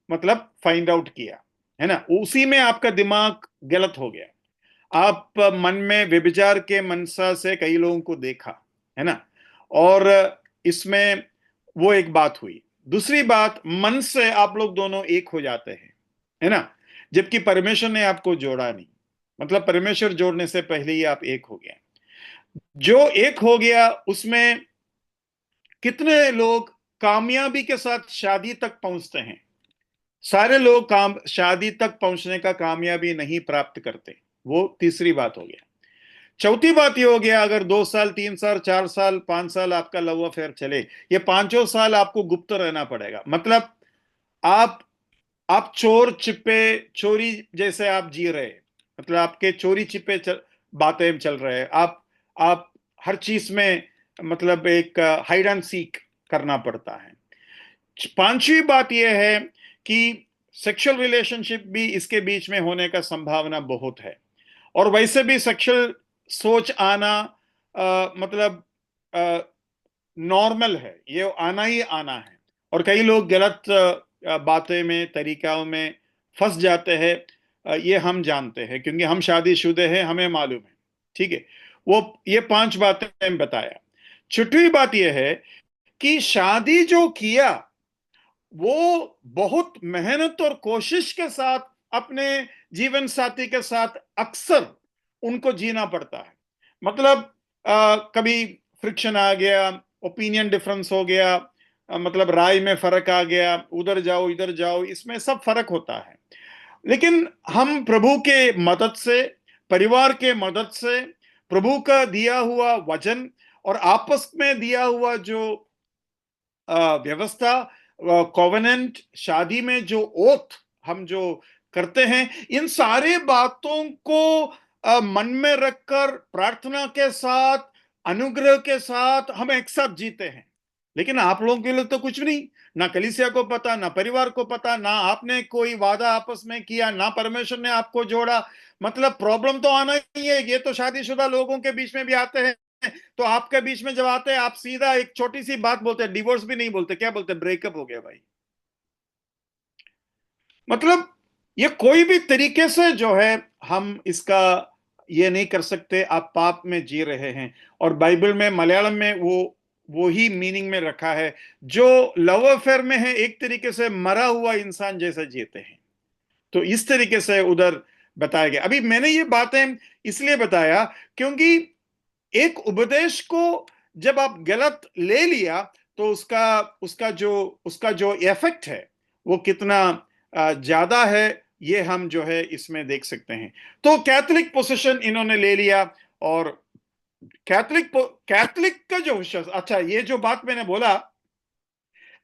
मतलब फाइंड आउट किया, है ना? उसी में आपका दिमाग गलत हो गया। आप मन में व्यभिचार के मनसा से कई लोगों को देखा, है ना? और इसमें वो एक बात हुई। दूसरी बात, मन से आप लोग दोनों एक हो जाते हैं, है ना? जबकि परमेश्वर ने आपको जोड़ा नहीं, मतलब परमेश्वर जोड़ने से पहले ही आप एक हो गए। जो एक हो गया उसमें कितने लोग कामयाबी के साथ शादी तक पहुंचते हैं? सारे लोग काम शादी तक पहुंचने का कामयाबी नहीं प्राप्त करते। वो तीसरी बात हो गया। चौथी बात ये हो गया, अगर 2 साल, 3 साल, 4 साल, 5 साल आपका लव अफेयर चले, ये पांचों साल आपको गुप्त रहना पड़ेगा। मतलब आप आप चोर छिपे चोरी जैसे आप जी रहे, मतलब आपके चोरी छिपे बातें चल रहे हैं। आप हर चीज में मतलब एक हाइड एंड सीक करना पड़ता है। पांचवी बात यह है कि सेक्सुअल रिलेशनशिप भी इसके बीच में होने का संभावना बहुत है। और वैसे भी सेक्सुअल सोच आना मतलब नॉर्मल है, ये आना ही आना है। और कई लोग गलत बातें में, तरीकाओं में फंस जाते हैं। ये हम जानते हैं क्योंकि हम शादीशुदा हैं, हमें मालूम है। ठीक है, वो ये 5 बातें बताया। छठवीं बात यह है कि शादी जो किया वो बहुत मेहनत और कोशिश के साथ अपने जीवन साथी के साथ अक्सर उनको जीना पड़ता है। मतलब कभी फ्रिक्शन आ गया, ओपिनियन डिफरेंस हो गया, मतलब राय में फर्क आ गया, उधर जाओ इधर जाओ, इसमें सब फर्क होता है। लेकिन हम प्रभु के मदद से, परिवार के मदद से, प्रभु का दिया हुआ वचन और आपस में दिया हुआ जो व्यवस्था, कॉवेनेंट, शादी में जो ओथ हम जो करते हैं, इन सारे बातों को मन में रखकर प्रार्थना के साथ, अनुग्रह के साथ हम एक साथ जीते हैं। लेकिन आप लोगों के लिए तो कुछ नहीं, ना कलीसिया को पता, ना परिवार को पता, ना आपने कोई वादा आपस में किया, ना परमेश्वर ने आपको जोड़ा। मतलब प्रॉब्लम तो आना ही है। ये तो शादीशुदा लोगों के बीच में भी आते हैं। तो आपके बीच में जब आते हैं, आप सीधा एक छोटी सी बात बोलते हैं, डिवोर्स भी नहीं बोलते, क्या बोलते हैं? ब्रेकअप हो गया भाई। मतलब ये कोई भी तरीके से जो है हम इसका ये नहीं कर सकते, आप पाप में जी रहे हैं। और बाइबल में मलयालम में वो ही मीनिंग में रखा है, जो लव अफेयर में है एक तरीके से मरा हुआ इंसान जैसा जीते हैं। तो इस तरीके से उधर बताया गया। अभी मैंने ये बातें इसलिए बताया क्योंकि एक उपदेश को जब आप गलत ले लिया तो उसका जो इफेक्ट है वो कितना ज्यादा है, ये हम जो है इसमें देख सकते हैं। तो कैथोलिक पोजीशन इन्होंने ले लिया। और कैथोलिक का जो विश्वास, अच्छा ये जो बात मैंने बोला,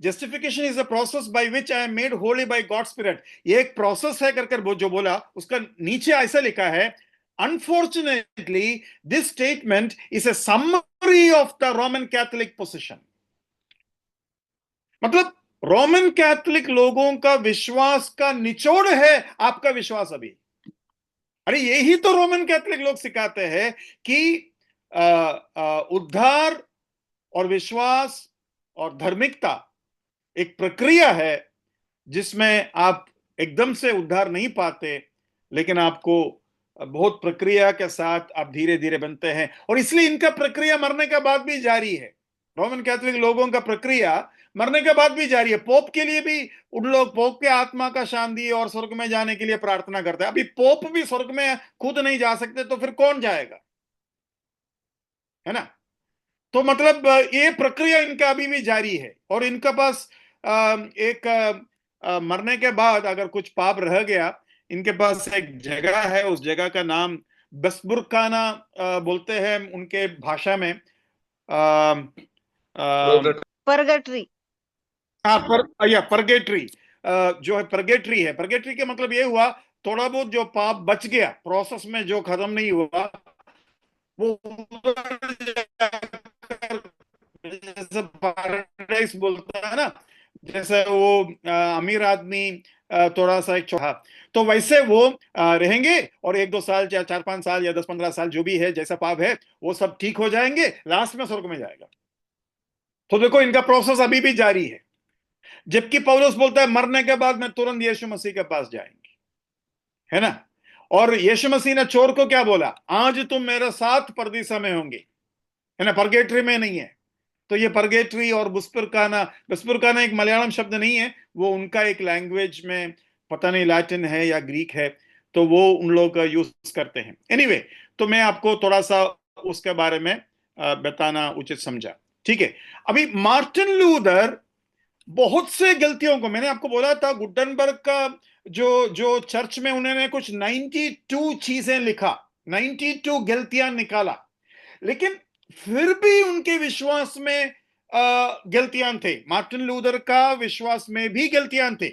justification is a process by which I am made holy by God spirit, ये एक प्रोसेस है कर वो जो बोला, उसका नीचे ऐसा लिखा है, unfortunately this statement is a summary of the Roman Catholic position. मतलब रोमन कैथोलिक लोगों का विश्वास का निचोड़ है आपका विश्वास अभी। अरे यही तो रोमन कैथोलिक लोग सिखाते हैं कि उद्धार और विश्वास और धार्मिकता एक प्रक्रिया है जिसमें आप एकदम से उद्धार नहीं पाते, लेकिन आपको बहुत प्रक्रिया के साथ आप धीरे धीरे बनते हैं। और इसलिए इनका प्रक्रिया मरने के बाद भी जारी है। रोमन कैथोलिक लोगों का प्रक्रिया मरने के बाद भी जारी है। पोप के लिए भी उन लोग पोप के आत्मा का शांति और स्वर्ग में जाने के लिए प्रार्थना करते हैं। अभी पोप भी स्वर्ग में खुद नहीं जा सकते तो फिर कौन जाएगा, है ना। तो मतलब ये प्रक्रिया इनका अभी भी जारी है। और इनके पास एक मरने के बाद अगर कुछ पाप रह गया, इनके पास एक जगह है, उस जगह का नाम बसबुरकाना बोलते हैं उनके भाषा में। परगटरी। हाँ, या परगेटरी। जो है परगेटरी है। परगेटरी के मतलब ये हुआ थोड़ा बहुत जो पाप बच गया प्रोसेस में, जो खत्म नहीं हुआ, वो जैसे पैराडाइज बोलता है ना, जैसे वो अमीर आदमी थोड़ा सा एक चौहा, तो वैसे वो रहेंगे और 1-2 साल या 4-5 साल या 10-15 साल जो भी है, जैसा पाप है वो सब ठीक हो जाएंगे, लास्ट में स्वर्ग में जाएगा। तो देखो इनका प्रोसेस अभी भी जारी है। जबकि पौलुस बोलता है मरने के बाद में तुरंत यीशु मसीह के पास जाएंगे, है ना। और यीशु मसीह ने चोर को क्या बोला, आज तुम मेरे साथ परदीसा में होंगे, है ना, परगेटरी में नहीं है। तो ये परगेटरी और बुस्पुरकाना, बुस्पुरकाना एक मलयालम शब्द नहीं है, वो उनका एक लैंग्वेज में, पता नहीं लैटिन है या ग्रीक है, तो वो उन लोग यूज करते हैं। एनीवे, तो मैं आपको थोड़ा सा उसके बारे में बताना उचित समझा। ठीक है। अभी मार्टिन लूथर बहुत से गलतियों को, मैंने आपको बोला था गुटनबर्ग का जो जो चर्च में उन्होंने कुछ 92 चीजें लिखा, 92 गलतियां निकाला, लेकिन फिर भी उनके विश्वास में गलतियां थे। मार्टिन लूथर का विश्वास में भी गलतियां थे,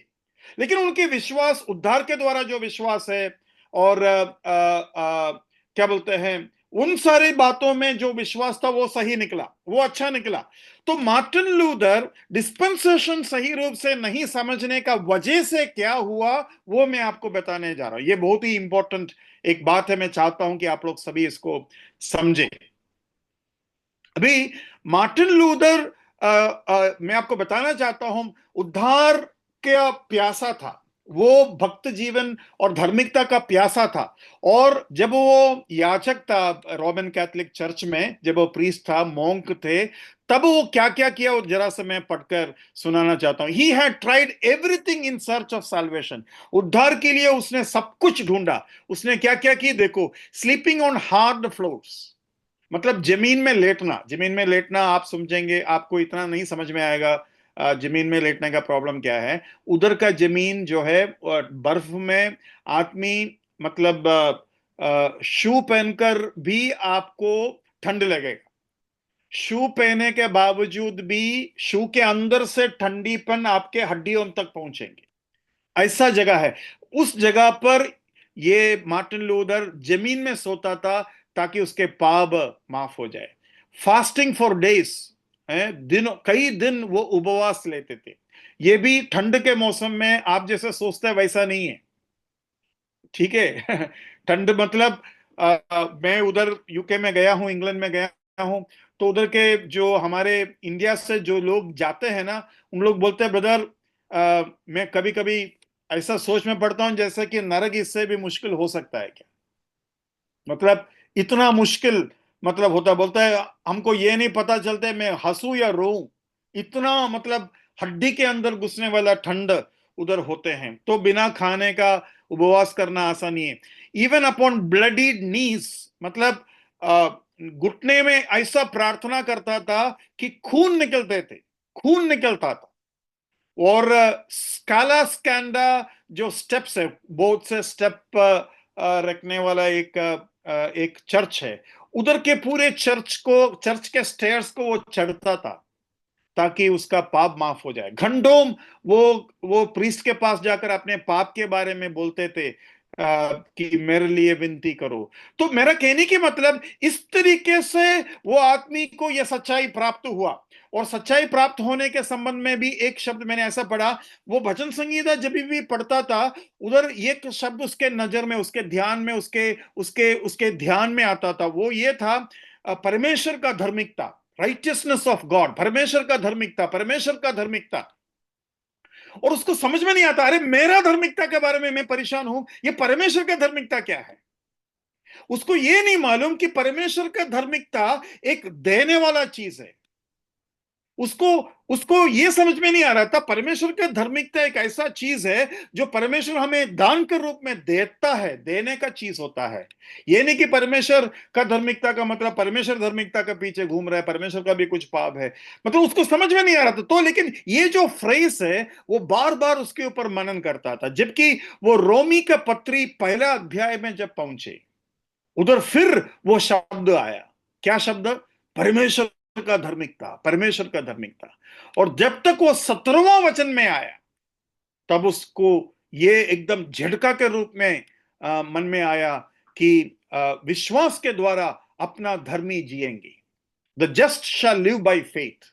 लेकिन उनके विश्वास, उद्धार के द्वारा जो विश्वास है, और क्या बोलते हैं, उन सारी बातों में जो विश्वास था वो सही निकला, वो अच्छा निकला। तो मार्टिन लूथर डिस्पेंसेशन सही रूप से नहीं समझने का वजह से क्या हुआ, वो मैं आपको बताने जा रहा हूं। ये बहुत ही इंपॉर्टेंट एक बात है, मैं चाहता हूं कि आप लोग सभी इसको समझें। अभी मार्टिन लूथर, मैं आपको बताना चाहता हूं, उद्धार का प्यासा था, वो भक्त जीवन और धार्मिकता का प्यासा था। और जब वो याजक था रोमन कैथोलिक चर्च में, जब वो प्रीस्ट था, मॉन्क थे, तब वो क्या क्या किया, वो जरा से मैं पढ़कर सुनाना चाहता हूं। He had tried everything in search of solvation. उद्धार के लिए उसने सब कुछ ढूंढा। उसने क्या क्या की, देखो, स्लीपिंग ऑन हार्ड फ्लोर्स, मतलब जमीन में लेटना। जमीन में लेटना आप समझेंगे, आपको इतना नहीं समझ में आएगा जमीन में लेटने का प्रॉब्लम क्या है। उधर का जमीन जो है बर्फ में आदमी, मतलब शू पहनकर भी आपको ठंड लगेगा, शू पहने के बावजूद भी शू के अंदर से ठंडीपन आपके हड्डियों तक पहुंचेंगे, ऐसा जगह है। उस जगह पर ये मार्टिन लूथर जमीन में सोता था ताकि उसके पाप माफ हो जाए। फास्टिंग फॉर डेज, दिन, कई दिन वो उपवास लेते थे। ये भी ठंड के मौसम में, आप जैसे सोचते हैं वैसा नहीं है, ठीक है। ठंड मतलब मैं उधर यूके में गया हूं, इंग्लैंड में गया हूं, तो उधर के जो हमारे इंडिया से जो लोग जाते हैं ना, उन लोग बोलते हैं ब्रदर, मैं कभी कभी ऐसा सोच में पड़ता हूं जैसे कि नरक इससे भी मुश्किल हो सकता है क्या, मतलब इतना मुश्किल मतलब होता। बोलता है हमको ये नहीं पता चलता मैं हंसू या रोऊं, इतना मतलब हड्डी के अंदर घुसने वाला ठंड उधर होते हैं। तो बिना खाने का उपवास करना आसान नहीं है। इवन अपॉन ब्लडी नीज, मतलब घुटने में ऐसा प्रार्थना करता था कि खून निकलते थे, खून निकलता था। और स्काला स्कैंडा जो स्टेप्स है, बहुत से स्टेप रखने वाला एक चर्च है, उधर के पूरे चर्च के स्टेयर्स को वो चढ़ता था ताकि उसका पाप माफ हो जाए। घंटों वो प्रीस्ट के पास जाकर अपने पाप के बारे में बोलते थे कि मेरे लिए विनती करो। तो मेरा कहने की मतलब, इस तरीके से वो आदमी को यह सच्चाई प्राप्त हुआ। और सच्चाई प्राप्त होने के संबंध में भी एक शब्द मैंने ऐसा पढ़ा, वो भजन संगीता जब भी पढ़ता था, उधर एक शब्द उसके नजर में, उसके ध्यान में, उसके उसके उसके ध्यान में आता था, वो ये था, परमेश्वर का धार्मिकता, राइटियसनेस ऑफ गॉड, परमेश्वर का धार्मिकता, परमेश्वर का धार्मिकता। और उसको समझ में नहीं आता, अरे मेरा धार्मिकता के बारे में मैं परेशान हूं, ये परमेश्वर का धार्मिकता क्या है। उसको ये नहीं मालूम कि परमेश्वर का धार्मिकता एक देने वाला चीज है, उसको उसको ये समझ में नहीं आ रहा था परमेश्वर का धार्मिकता एक ऐसा चीज है जो परमेश्वर हमें दान के रूप में देता है, देने का चीज होता है। ये नहीं कि परमेश्वर का धार्मिकता का मतलब परमेश्वर धार्मिकता के पीछे घूम रहा है, परमेश्वर का भी कुछ पाप है, मतलब उसको समझ में नहीं आ रहा था। तो लेकिन ये जो फ्रेज है वो बार बार उसके ऊपर मनन करता था, जबकि वो रोमी का पत्री पहला अध्याय में जब पहुंचे उधर फिर वो शब्द आया। क्या शब्द? परमेश्वर का धार्मिकता, परमेश्वर का धार्मिकता। और जब तक वो 17वां वचन में आया तब उसको ये एकदम झटका के रूप में मन में आया कि विश्वास के द्वारा अपना धर्मी जिएंगे, the just shall live by faith.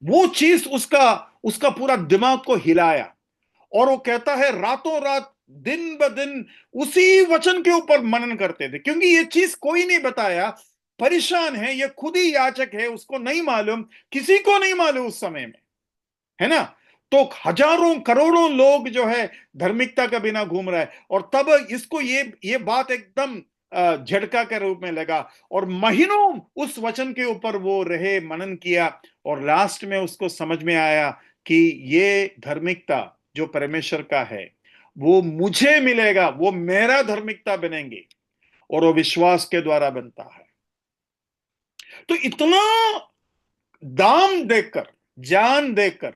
वो चीज उसका उसका पूरा दिमाग को हिलाया और वो कहता है रातों रात दिन ब दिन उसी वचन के ऊपर मनन करते थे, क्योंकि ये चीज कोई नहीं बताया। परेशान है, ये खुद ही याचक है, उसको नहीं मालूम, किसी को नहीं मालूम उस समय में, है ना। तो हजारों करोड़ों लोग जो है धार्मिकता के बिना घूम रहा है, और तब इसको ये बात एकदम झटका के रूप में लगा और महीनों उस वचन के ऊपर वो रहे, मनन किया, और लास्ट में उसको समझ में आया कि ये धार्मिकता जो परमेश्वर का है वो मुझे मिलेगा, वो मेरा धार्मिकता बनेंगे, और वो विश्वास के द्वारा बनता है। तो इतना दाम देकर, जान देकर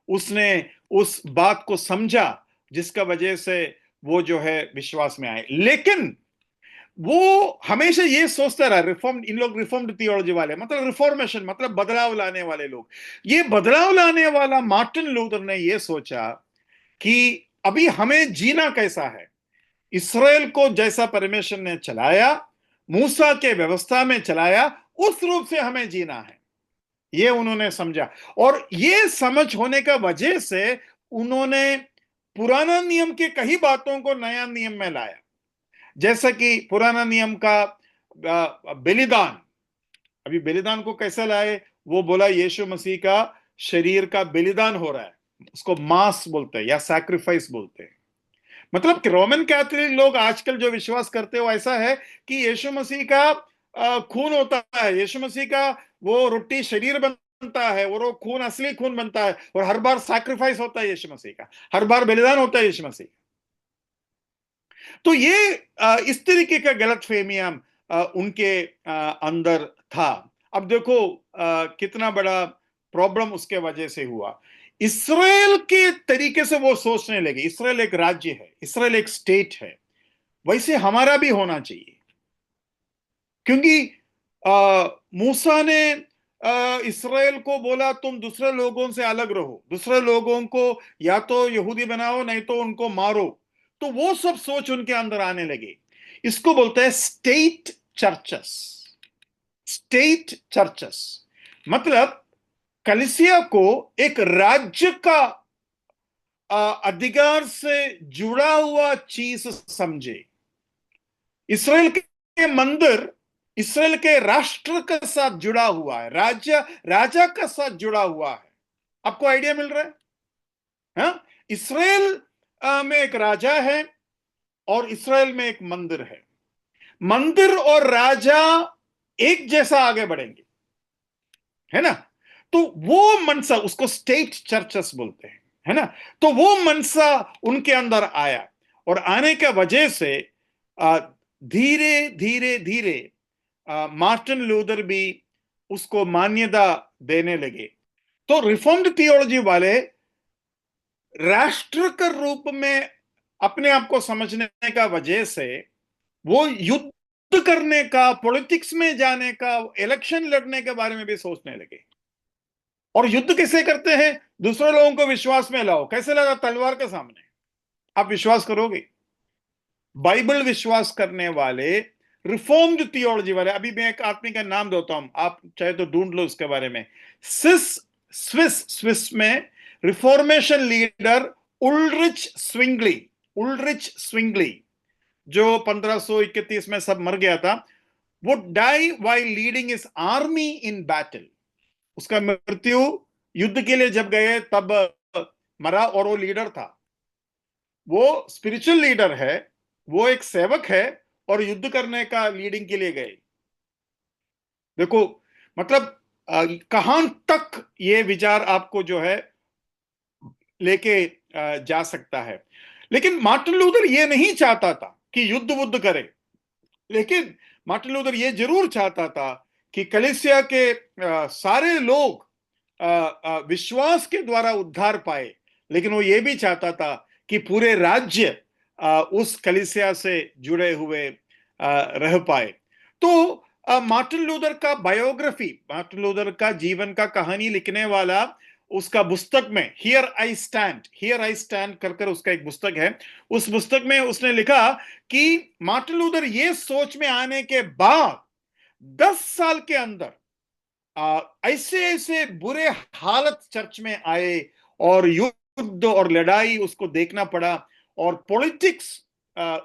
उसने उस बात को समझा जिसका वजह से वो जो है विश्वास में आए। लेकिन वो हमेशा ये सोचता रहा, रिफॉर्म, इन लोग रिफॉर्म्ड थियोलॉजी वाले, मतलब रिफॉर्मेशन मतलब बदलाव लाने वाले लोग, ये बदलाव लाने वाला मार्टिन लूथर ने ये सोचा कि अभी हमें जीना कैसा है, इसराइल को जैसा परमेश्वर ने चलाया, मूसा के व्यवस्था में चलाया, उस रूप से हमें जीना है, ये उन्होंने समझा। और ये समझ होने का वजह से उन्होंने पुराना नियम के कई बातों को नया नियम में लाया। जैसा कि पुराना नियम का बलिदान, अभी बलिदान को कैसे लाए, वो बोला यीशु मसीह का शरीर का बलिदान हो रहा है, उसको मास बोलते हैं या सैक्रिफाइस बोलते हैं। मतलब कि रोमन कैथोलिक लोग आजकल जो विश्वास करते हो ऐसा है कि यीशु मसीह का खून होता है, यीशु मसीह का वो रोटी शरीर बनता है और वो खून असली खून बनता है, और हर बार सैक्रिफाइस होता है यीशु मसीह का, हर बार बलिदान होता है यीशु मसीह। तो ये इस तरीके का गलत फहमियां उनके अंदर था। अब देखो कितना बड़ा प्रॉब्लम उसके वजह से हुआ। इसराइल के तरीके से वो सोचने लगे, इसराइल एक राज्य है, इसराइल एक स्टेट है, वैसे हमारा भी होना चाहिए। क्योंकि मूसा ने इसराइल को बोला तुम दूसरे लोगों से अलग रहो, दूसरे लोगों को या तो यहूदी बनाओ नहीं तो उनको मारो। तो वो सब सोच उनके अंदर आने लगे। इसको बोलते हैं स्टेट चर्चेस। स्टेट चर्चेस मतलब कलीसिया को एक राज्य का अधिकार से जुड़ा हुआ चीज समझे। इसराइल के मंदिर इसराइल के राष्ट्र के साथ जुड़ा हुआ है, राज्य राजा के साथ जुड़ा हुआ है। आपको आइडिया मिल रहा है? हाँ? इसराइल में एक राजा है और इसराइल में एक मंदिर है। मंदिर और राजा एक जैसा आगे बढ़ेंगे, है ना। तो वो मनसा, उसको स्टेट चर्चेस बोलते हैं, है ना। तो वो मनसा उनके अंदर आया, और आने का वजह से धीरे धीरे धीरे मार्टिन लूथर भी उसको मान्यता देने लगे। तो रिफॉर्म्ड थियोलॉजी वाले राष्ट्र के रूप में अपने आप को समझने का वजह से वो युद्ध करने का, पॉलिटिक्स में जाने का, इलेक्शन लड़ने के बारे में भी सोचने लगे। और युद्ध कैसे करते हैं? दूसरे लोगों को विश्वास में लाओ। कैसे लाओ? तलवार के सामने। आप विश्वास करोगे? बाइबल विश्वास करने वाले, रिफॉर्म्ड थियोलॉजी वाले, अभी मैं एक आदमी का नाम देता हूं, आप चाहे तो ढूंढ लो उसके बारे में। स्विस में रिफॉर्मेशन लीडर उल्रिच स्विंगली जो 1531 में सब मर गया था, वो डाई वाइल लीडिंग इस आर्मी इन बैटल। उसका मृत्यु युद्ध के लिए जब गए तब मरा, और वो लीडर था, वो स्पिरिचुअल लीडर है, वो एक सेवक है, और युद्ध करने का लीडिंग के लिए गए। देखो मतलब कहां तक ये विचार आपको जो है लेके जा सकता है। लेकिन मार्टिन लूथर ये नहीं चाहता था कि युद्ध वुद्ध करे, लेकिन मार्टिन लूथर ये जरूर चाहता था कि कलीसिया के सारे लोग विश्वास के द्वारा उद्धार पाए, लेकिन वो ये भी चाहता था कि पूरे राज्य उस कलीसिया से जुड़े हुए रह पाए। तो मार्टिन लूथर का बायोग्राफी, मार्टिन लूथर का जीवन का कहानी लिखने वाला, उसका पुस्तक में हियर आई स्टैंड कर कर उसका एक पुस्तक है। उस पुस्तक में उसने लिखा कि मार्टिन लूथर ये सोच में आने के बाद 10 साल के अंदर ऐसे ऐसे बुरे हालत चर्च में आए और युद्ध और लड़ाई उसको देखना पड़ा, और पॉलिटिक्स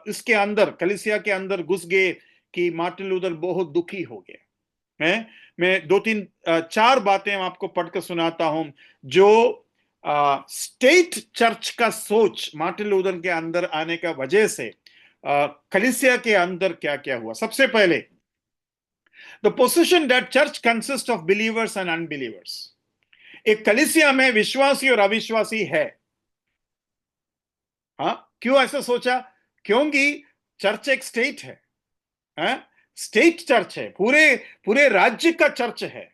इसके अंदर, कलीसिया के अंदर घुस गए कि मार्टिन लूथर बहुत दुखी हो गए। मैं दो तीन चार बातें आपको पढ़कर सुनाता हूं जो स्टेट चर्च का सोच मार्टिन लूथर के अंदर आने का वजह से कलीसिया के अंदर क्या क्या हुआ। सबसे पहले, the position that church consist of believers and unbelievers. एक कलीसिया में विश्वासी और अविश्वासी है। हाँ, क्यों ऐसा सोचा? क्योंकि चर्च एक स्टेट है, स्टेट चर्च है, पूरे पूरे राज्य का चर्च है,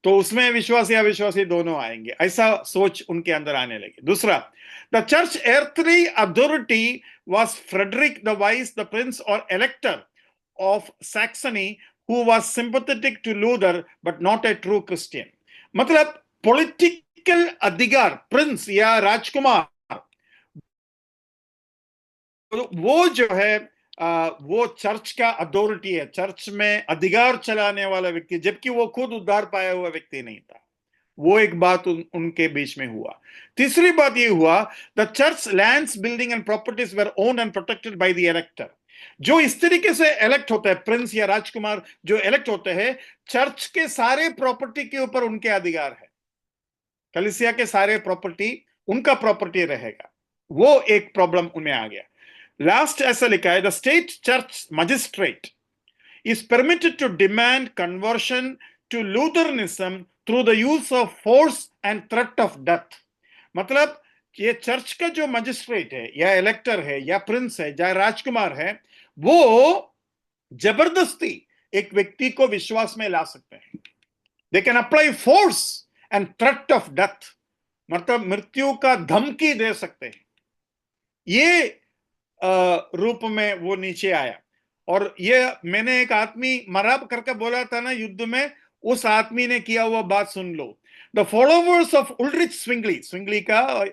तो उसमें विश्वासी अविश्वासी दोनों आएंगे, ऐसा सोच उनके अंदर आने लगी। दूसरा, the church earthly authority was Frederick the Wise, the prince और elector of Saxony, who was sympathetic to Luther but not a true Christian। मतलब पॉलिटिकल अधिकार, प्रिंस या राजकुमार, वो जो है वो चर्च का अथॉरिटी है, चर्च में अधिकार चलाने वाला व्यक्ति, जबकि वो खुद उद्धार पाया हुआ व्यक्ति नहीं था। वो एक बात उनके बीच में हुआ। तीसरी बात ये हुआ, the church lands, building and properties were owned and protected by the इलेक्टर। जो इस तरीके से इलेक्ट होता है, प्रिंस या राजकुमार जो इलेक्ट होते हैं, चर्च के सारे प्रॉपर्टी के ऊपर उनके अधिकार है, कलीसिया के सारे प्रॉपर्टी उनका प्रॉपर्टी रहेगा। वो एक प्रॉब्लम उनमें आ गया। लास्ट ऐसा लिखा है, the state church magistrate is permitted to demand conversion to Lutheranism through the use of force and threat of death। मतलब ये चर्च का जो मजिस्ट्रेट है या इलेक्टर है या प्रिंस है या राजकुमार है, वो जबरदस्ती एक व्यक्ति को विश्वास में ला सकते हैं। They can apply force and threat of death, मतलब मृत्यु का धमकी दे सकते हैं। ये रूप में वो नीचे आया। और ये मैंने एक आदमी मरा करके बोला था ना युद्ध में, उस आदमी ने किया हुआ बात सुन लो। द फॉलोवर्स ऑफ उल्ड्रिच स्विंगली, स्विंगली का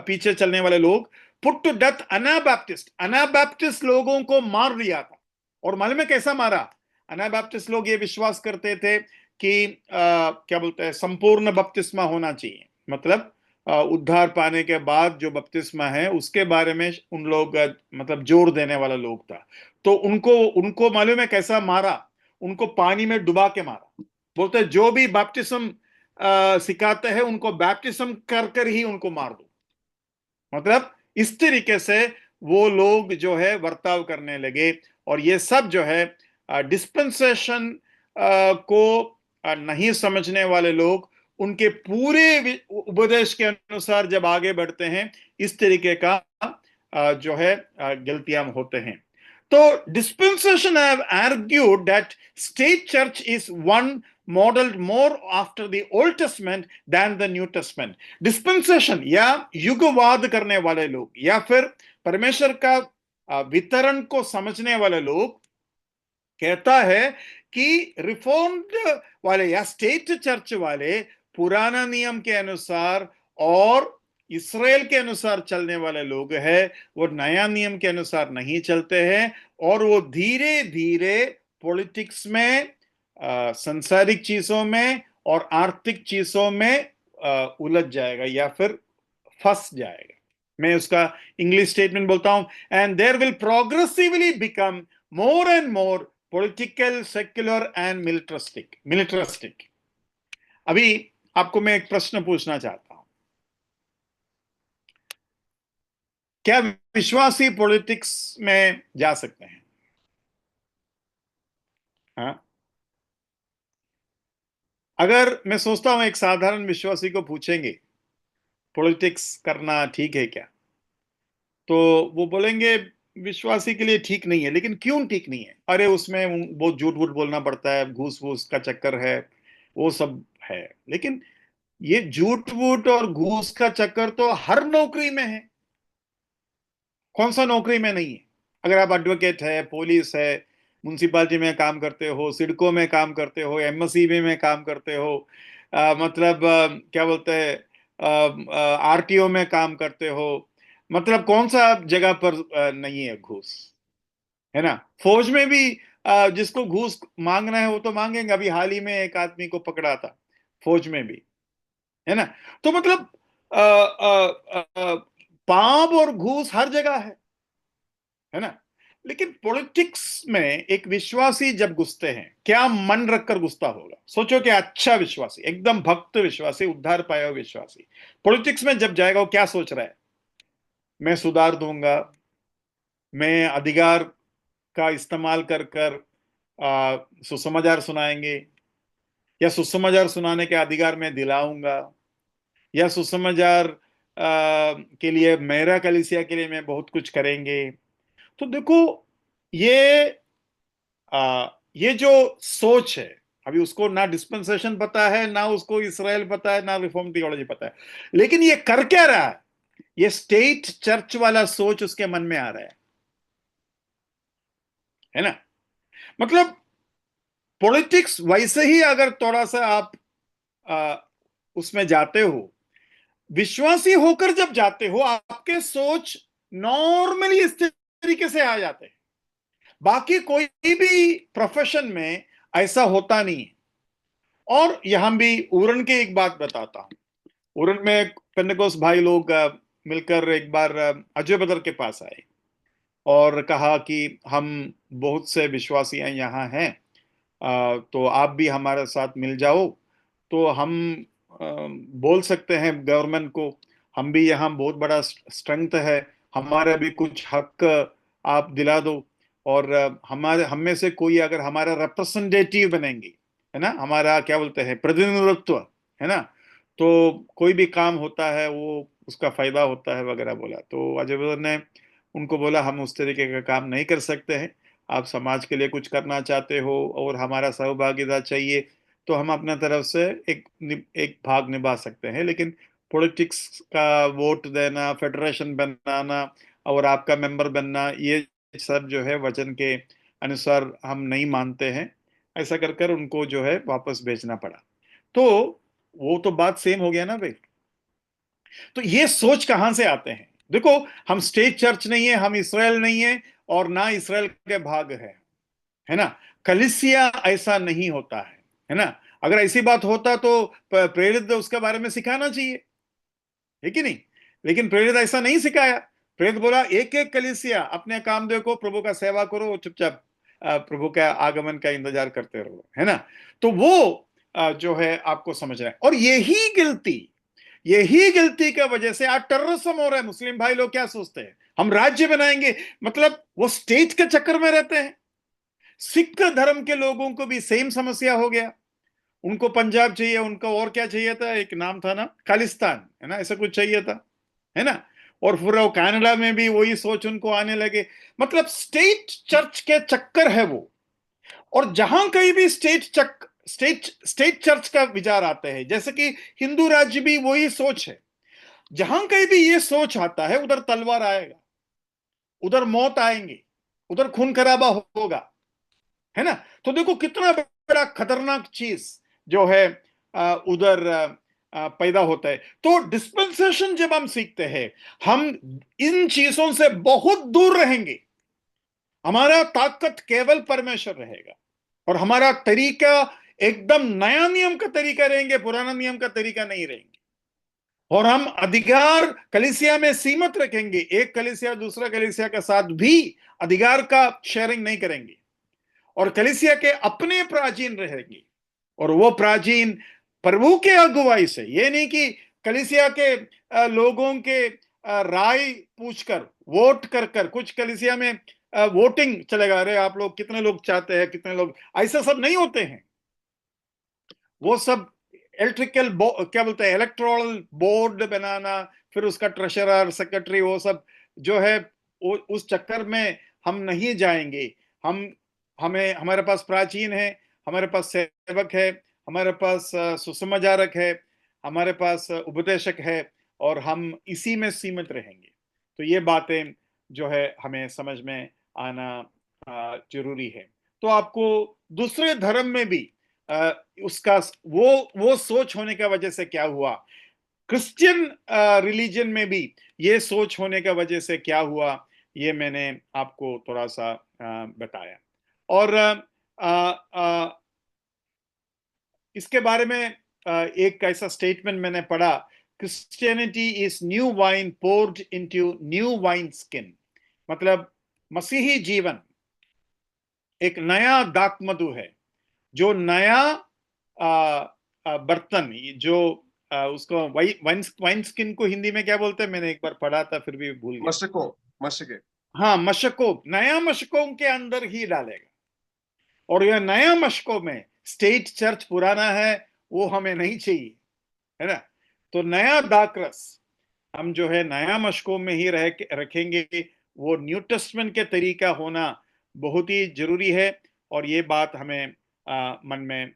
पीछे चलने वाले लोग, पुट टू डेथ अनाबैप्टिस्ट लोगों को मार दिया था। और मालूम है कैसा मारा? अनाबैप्टिस्ट लोग ये विश्वास करते थे कि क्या बोलते हैं, संपूर्ण बपतिस्मा होना चाहिए, मतलब उद्धार पाने के बाद जो बपतिस्मा है उसके बारे में उन लोग मतलब जोर देने वाला लोग था। तो उनको मालूम है कैसा मारा? उनको पानी में डुबा के मारा। बोलते जो भी बैप्टिज्म सिखाते हैं उनको बैप्टिज्म कर कर ही उनको मार दो। मतलब इस तरीके से वो लोग जो है वर्ताव करने लगे। और ये सब जो है डिस्पेंसेशन को नहीं समझने वाले लोग उनके पूरे उपदेश के अनुसार जब आगे बढ़ते हैं, इस तरीके का जो है गलतियां होते हैं। तो dispensation have argued that state church is one modeled more after the Old Testament than the New Testament। Dispensation या युगवाद करने वाले लोग या फिर परमेश्वर का वितरण को समझने वाले लोग कहता है कि रिफॉर्म्ड वाले या स्टेट चर्च वाले पुराना नियम के अनुसार और इसराइल के अनुसार चलने वाले लोग हैं, वो नया नियम के अनुसार नहीं चलते हैं, और वो धीरे धीरे पॉलिटिक्स में, संसारिक चीजों में और आर्थिक चीजों में उलझ जाएगा या फिर फंस जाएगा। मैं उसका इंग्लिश स्टेटमेंट बोलता हूं, and there will progressively become more and more political, secular and militaristic. अभी आपको मैं एक प्रश्न पूछना चाहता हूं, क्या विश्वासी पॉलिटिक्स में जा सकते हैं? हाँ? अगर मैं सोचता हूं एक साधारण विश्वासी को पूछेंगे पॉलिटिक्स करना ठीक है क्या, तो वो बोलेंगे विश्वासी के लिए ठीक नहीं है। लेकिन क्यों ठीक नहीं है? अरे उसमें बहुत झूठ वूठ बोलना पड़ता है, घूस वूस का चक्कर है, वो सब है। लेकिन ये झूठ वूठ और घूस का चक्कर तो हर नौकरी में है। कौन सा नौकरी में नहीं है? अगर आप एडवोकेट है, पुलिस है, म्यूनसिपालिटी में काम करते हो, सिडको में काम करते हो, एमएसईबी में काम करते हो, मतलब क्या बोलते हैं, आरटीओ में काम करते हो, मतलब कौन सा जगह पर नहीं है घूस? है ना? फौज में भी जिसको घूस मांगना है वो तो मांगेंगे। अभी हाल ही में एक आदमी को पकड़ा था फौज में भी, है ना? तो मतलब पाप और घूस हर जगह है ना? लेकिन पॉलिटिक्स में एक विश्वासी जब घुसते हैं, क्या मन रखकर घुसता होगा? सोचो कि अच्छा विश्वासी, एकदम भक्त विश्वासी, उद्धार पाया हुआ विश्वासी पॉलिटिक्स में जब जाएगा, वो क्या सोच रहा है? मैं सुधार दूंगा, मैं अधिकार का इस्तेमाल कर कर सुसमाचार सुनाएंगे, या सुसमाचार सुनाने के अधिकार मैं दिलाऊंगा, या सुसमाचार के लिए मेरा कलीसिया के लिए मैं बहुत कुछ करेंगे। तो देखो, ये ये जो सोच है, अभी उसको ना डिस्पेंसेशन पता है, ना उसको इसराइल पता है, ना रिफॉर्म थियोलॉजी पता है, लेकिन ये कर क्या रहा है? ये स्टेट चर्च वाला सोच उसके मन में आ रहा है ना? मतलब पॉलिटिक्स वैसे ही, अगर थोड़ा सा आप आ, उसमें जाते हो, विश्वासी होकर जब जाते हो, आपके सोच नॉर्मली इस तरीके से आ जाते हैं। बाकी कोई भी प्रोफेशन में ऐसा होता नहीं है। और यहां भी उरन के एक बात बताता हूं। उरन में पेंटेकोस्ट भाई लोग मिलकर एक बार अजय बदर के पास आए और कहा कि हम बहुत से विश्वासी यहाँ हैं, तो आप भी हमारे साथ मिल जाओ, तो हम बोल सकते हैं गवर्नमेंट को, हम भी यहाँ बहुत बड़ा स्ट्रेंथ है, हमारा भी कुछ हक आप दिला दो। और हमारे हम में से कोई अगर हमारा रिप्रेजेंटेटिव बनेंगे, है ना, हमारा क्या बोलते हैं, प्रतिनिधित्व, है ना, तो कोई भी काम होता है वो उसका फायदा होता है वगैरह बोला। तो अजय बदर ने उनको बोला, हम उस तरीके का काम नहीं कर सकते हैं। आप समाज के लिए कुछ करना चाहते हो और हमारा सहभागिता चाहिए, तो हम अपना तरफ से एक भाग निभा सकते हैं। लेकिन पॉलिटिक्स का वोट देना, फेडरेशन बनाना और आपका मेंबर बनना, ये सब जो है वचन के अनुसार हम नहीं मानते हैं। ऐसा कर कर उनको जो है वापस भेजना पड़ा। तो वो तो बात सेम हो गया ना भाई। तो ये सोच कहां से आते हैं? देखो, हम स्टेट चर्च नहीं है, हम इसराइल नहीं है, और ना इसराइल के भाग है ना? कलीसिया ऐसा नहीं होता है ना? अगर ऐसी बात होता तो प्रेरित उसके बारे में सिखाना चाहिए, है कि नहीं? लेकिन प्रेरित ऐसा नहीं सिखाया। प्रेरित बोला, एक एक कलीसिया अपने काम देखो, प्रभु का सेवा करो, चुपचाप प्रभु का आगमन का इंतजार करते रहो, है ना? तो वो जो है आपको समझना है। और यही गलती की वजह से आज टेररिज्म हो रहा है। मुस्लिम भाई लोग क्या सोचते हैं, हम राज्य बनाएंगे, मतलब वो स्टेट के चक्कर में रहते हैं। सिख धर्म के लोगों को भी सेम समस्या हो गया। उनको पंजाब चाहिए, उनको और क्या चाहिए था, एक नाम था ना, खालिस्तान, है ना, ऐसा कुछ चाहिए था, है ना? और फिर वो कनाडा में भी वही सोच उनको आने लगे। मतलब स्टेट चर्च के चक्कर है वो। और जहां कहीं भी स्टेट चर्च का विचार आते हैं, जैसे कि हिंदू राज्य भी वही सोच है। जहां कहीं भी ये सोच आता है, उधर तलवार आएगा, उधर मौत आएंगे, उधर खून खराबा होगा, है ना? तो देखो कितना बड़ा खतरनाक चीज जो है उधर पैदा होता है। तो डिस्पेंसेशन जब हम सीखते हैं, हम इन चीजों से बहुत दूर रहेंगे। हमारा ताकत केवल परमेश्वर रहेगा, और हमारा तरीका एकदम नया नियम का तरीका रहेंगे, पुराना नियम का तरीका नहीं रहेंगे। और हम अधिकार कलीसिया में सीमित रखेंगे, एक कलीसिया दूसरा कलीसिया के साथ भी अधिकार का शेयरिंग नहीं करेंगे। और कलीसिया के अपने प्राचीन रहेंगे, और वो प्राचीन प्रभु के अगुवाई से, ये नहीं कि कलीसिया के लोगों के राय पूछकर, वोट कर कर, कुछ कलीसिया में वोटिंग चलेगा, अरे आप लोग कितने लोग चाहते हैं, कितने लोग, ऐसा सब नहीं होते हैं। वो सब इलेक्ट्रिकल क्या बोलते हैं, इलेक्ट्रल बोर्ड बनाना, फिर उसका ट्रेशरर सेक्रेटरी, वो सब जो है, उस चक्कर में हम नहीं जाएंगे। हम हमें हमारे पास प्राचीन है, हमारे पास सेवक है, हमारे पास सुसमाचारक है, हमारे पास उपदेशक है, और हम इसी में सीमित रहेंगे। तो ये बातें जो है हमें समझ में आना जरूरी है। तो आपको दूसरे धर्म में भी उसका वो सोच होने का वजह से क्या हुआ, क्रिश्चियन रिलीजन में भी ये सोच होने का वजह से क्या हुआ, ये मैंने आपको थोड़ा सा बताया। और इसके बारे में एक ऐसा स्टेटमेंट मैंने पढ़ा, Christianity is new wine poured into new wine skin. मतलब मसीही जीवन एक नया दाक मधु है, जो नया बर्तन, जो उसको वाइन स्किन को हिंदी में क्या बोलते हैं, मैंने एक बार पढ़ा था फिर भी भूल गया। मशको मशके हाँ, मशकों, नया मशकों के अंदर ही डालेगा। और यह नया मशकों में स्टेट चर्च पुराना है, वो हमें नहीं चाहिए, है ना। तो नया दाकरस हम जो है नया मशकों में ही रखेंगे। वो न्यू टेस्टमेंट के तरीका होना बहुत ही जरूरी है, और ये बात हमें मन में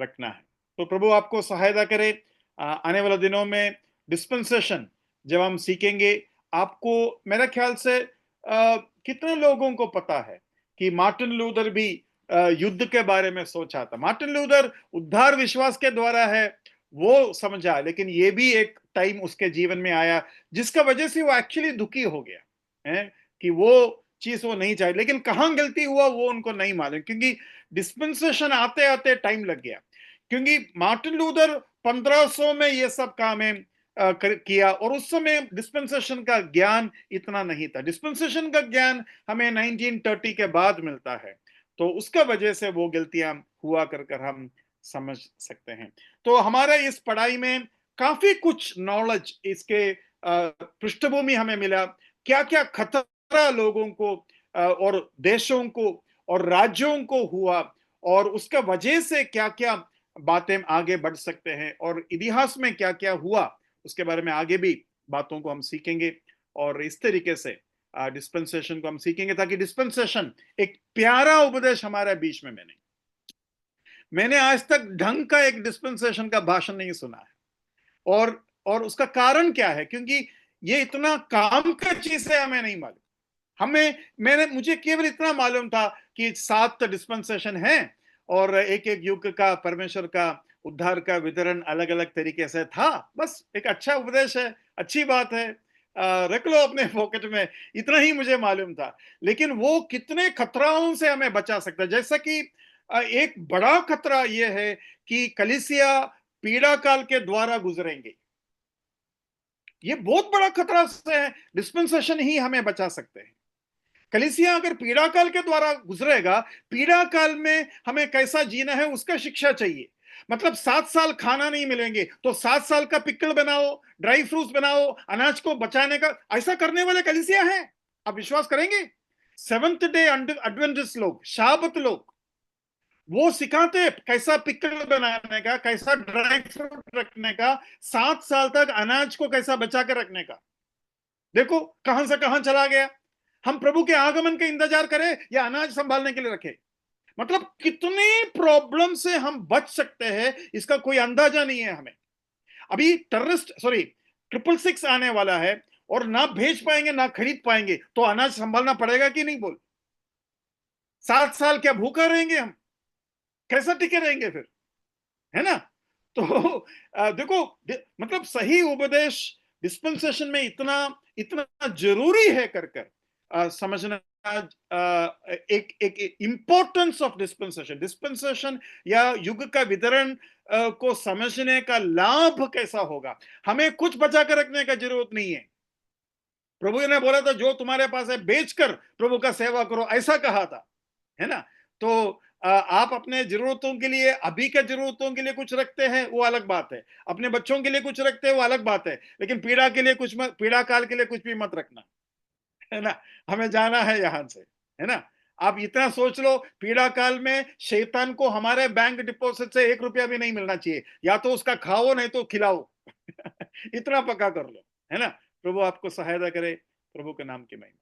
रखना है। तो प्रभु आपको सहायता करे। आने वाले दिनों में डिस्पेंसेशन जब हम सीखेंगे, आपको मेरा ख्याल से कितने लोगों को पता है कि मार्टिन लूथर भी युद्ध के बारे में सोचा था। मार्टिन लूथर उद्धार विश्वास के द्वारा है, वो समझा, लेकिन ये भी एक टाइम उसके जीवन में आया जिसका वजह से वो एक्चुअली दुखी हो गया है कि वो चीज वो नहीं चाहिए, लेकिन कहां गलती हुआ वो उनको नहीं मालूम, क्योंकि डिस्पेंसेशन आते आते टाइम लग गया। क्योंकि मार्टिन लूथर 1500 में ये सब काम किया, और उस समय डिस्पेंसेशन का ज्ञान इतना नहीं था। डिस्पेंसेशन का ज्ञान हमें 1930 के बाद मिलता है, तो उसका वजह से वो गलतियां हुआ कर हम समझ सकते हैं। तो हमारा इस पढ़ाई में काफी कुछ नॉलेज, इसके पृष्ठभूमि हमें मिला, क्या क्या खतरा लोगों को और देशों को और राज्यों को हुआ, और उसका वजह से क्या क्या बातें आगे बढ़ सकते हैं, और इतिहास में क्या क्या हुआ उसके बारे में आगे भी बातों को हम सीखेंगे। और इस तरीके से डिस्पेंसेशन को हम सीखेंगे, ताकि डिस्पेंसेशन एक प्यारा उपदेश हमारे बीच में मैंने आज तक ढंग का एक डिस्पेंसेशन का भाषण नहीं सुना है। और उसका कारण क्या है, क्योंकि ये इतना काम का चीज है, हमें नहीं मालूम। मुझे केवल इतना मालूम था कि 7 डिस्पेंसेशन है, और एक एक युग का परमेश्वर का उद्धार का वितरण अलग अलग तरीके से था। बस एक अच्छा उपदेश है, अच्छी बात है, रख लो अपने पॉकेट में, इतना ही मुझे मालूम था। लेकिन वो कितने खतराओं से हमें बचा सकता है, जैसा कि एक बड़ा खतरा यह है कि कलीसिया पीड़ा काल के द्वारा गुजरेंगे। ये बहुत बड़ा खतरा से है, डिस्पेंसेशन ही हमें बचा सकते हैं। कलीसिया अगर पीड़ा काल के द्वारा गुजरेगा, पीड़ा काल में हमें कैसा जीना है उसका शिक्षा चाहिए। मतलब 7 साल खाना नहीं मिलेंगे, तो 7 साल का पिकल बनाओ, ड्राई फ्रूट्स बनाओ, अनाज को बचाने का, ऐसा करने वाले कलीसिया हैं। आप विश्वास करेंगे, सेवंथ डे एडवेंटिस्ट लोग, शाबत लोग, वो सिखाते कैसा पिकल बनाने का, कैसा ड्राई फ्रूट रखने का, 7 साल तक अनाज को कैसा बचा कर रखने का। देखो कहां से कहां चला गया। हम प्रभु के आगमन का इंतजार करें या अनाज संभालने के लिए रखें। मतलब कितने प्रॉब्लम से हम बच सकते हैं, इसका कोई अंदाजा नहीं है हमें। अभी ट्रिपल सिक्स आने वाला है, और ना भेज पाएंगे ना खरीद पाएंगे, तो अनाज संभालना पड़ेगा कि नहीं बोल। 7 साल क्या भूखा रहेंगे हम, कैसा टिके रहेंगे फिर, है ना। तो देखो, मतलब सही उपदेश डिस्पेंसेशन में इतना इतना जरूरी है कर समझना। एक इंपॉर्टेंस ऑफ डिस्पेंसेशन या युग का वितरण को समझने का लाभ कैसा होगा। हमें कुछ बचा कर रखने का जरूरत नहीं है। प्रभु ने बोला था, जो तुम्हारे पास है बेचकर प्रभु का सेवा करो, ऐसा कहा था, है ना। तो आप अपने जरूरतों के लिए, अभी के जरूरतों के लिए कुछ रखते हैं, वो अलग बात है। अपने बच्चों के लिए कुछ रखते हैं, वो अलग बात है। लेकिन पीड़ा के लिए पीड़ा काल के लिए कुछ भी मत रखना, है ना। हमें जाना है यहां से, है ना। आप इतना सोच लो, पीड़ा काल में शैतान को हमारे बैंक डिपॉजिट से 1 रुपया भी नहीं मिलना चाहिए, या तो उसका खाओ नहीं तो खिलाओ। इतना पक्का कर लो, है ना। प्रभु आपको सहायता करे। प्रभु के नाम की महिमा।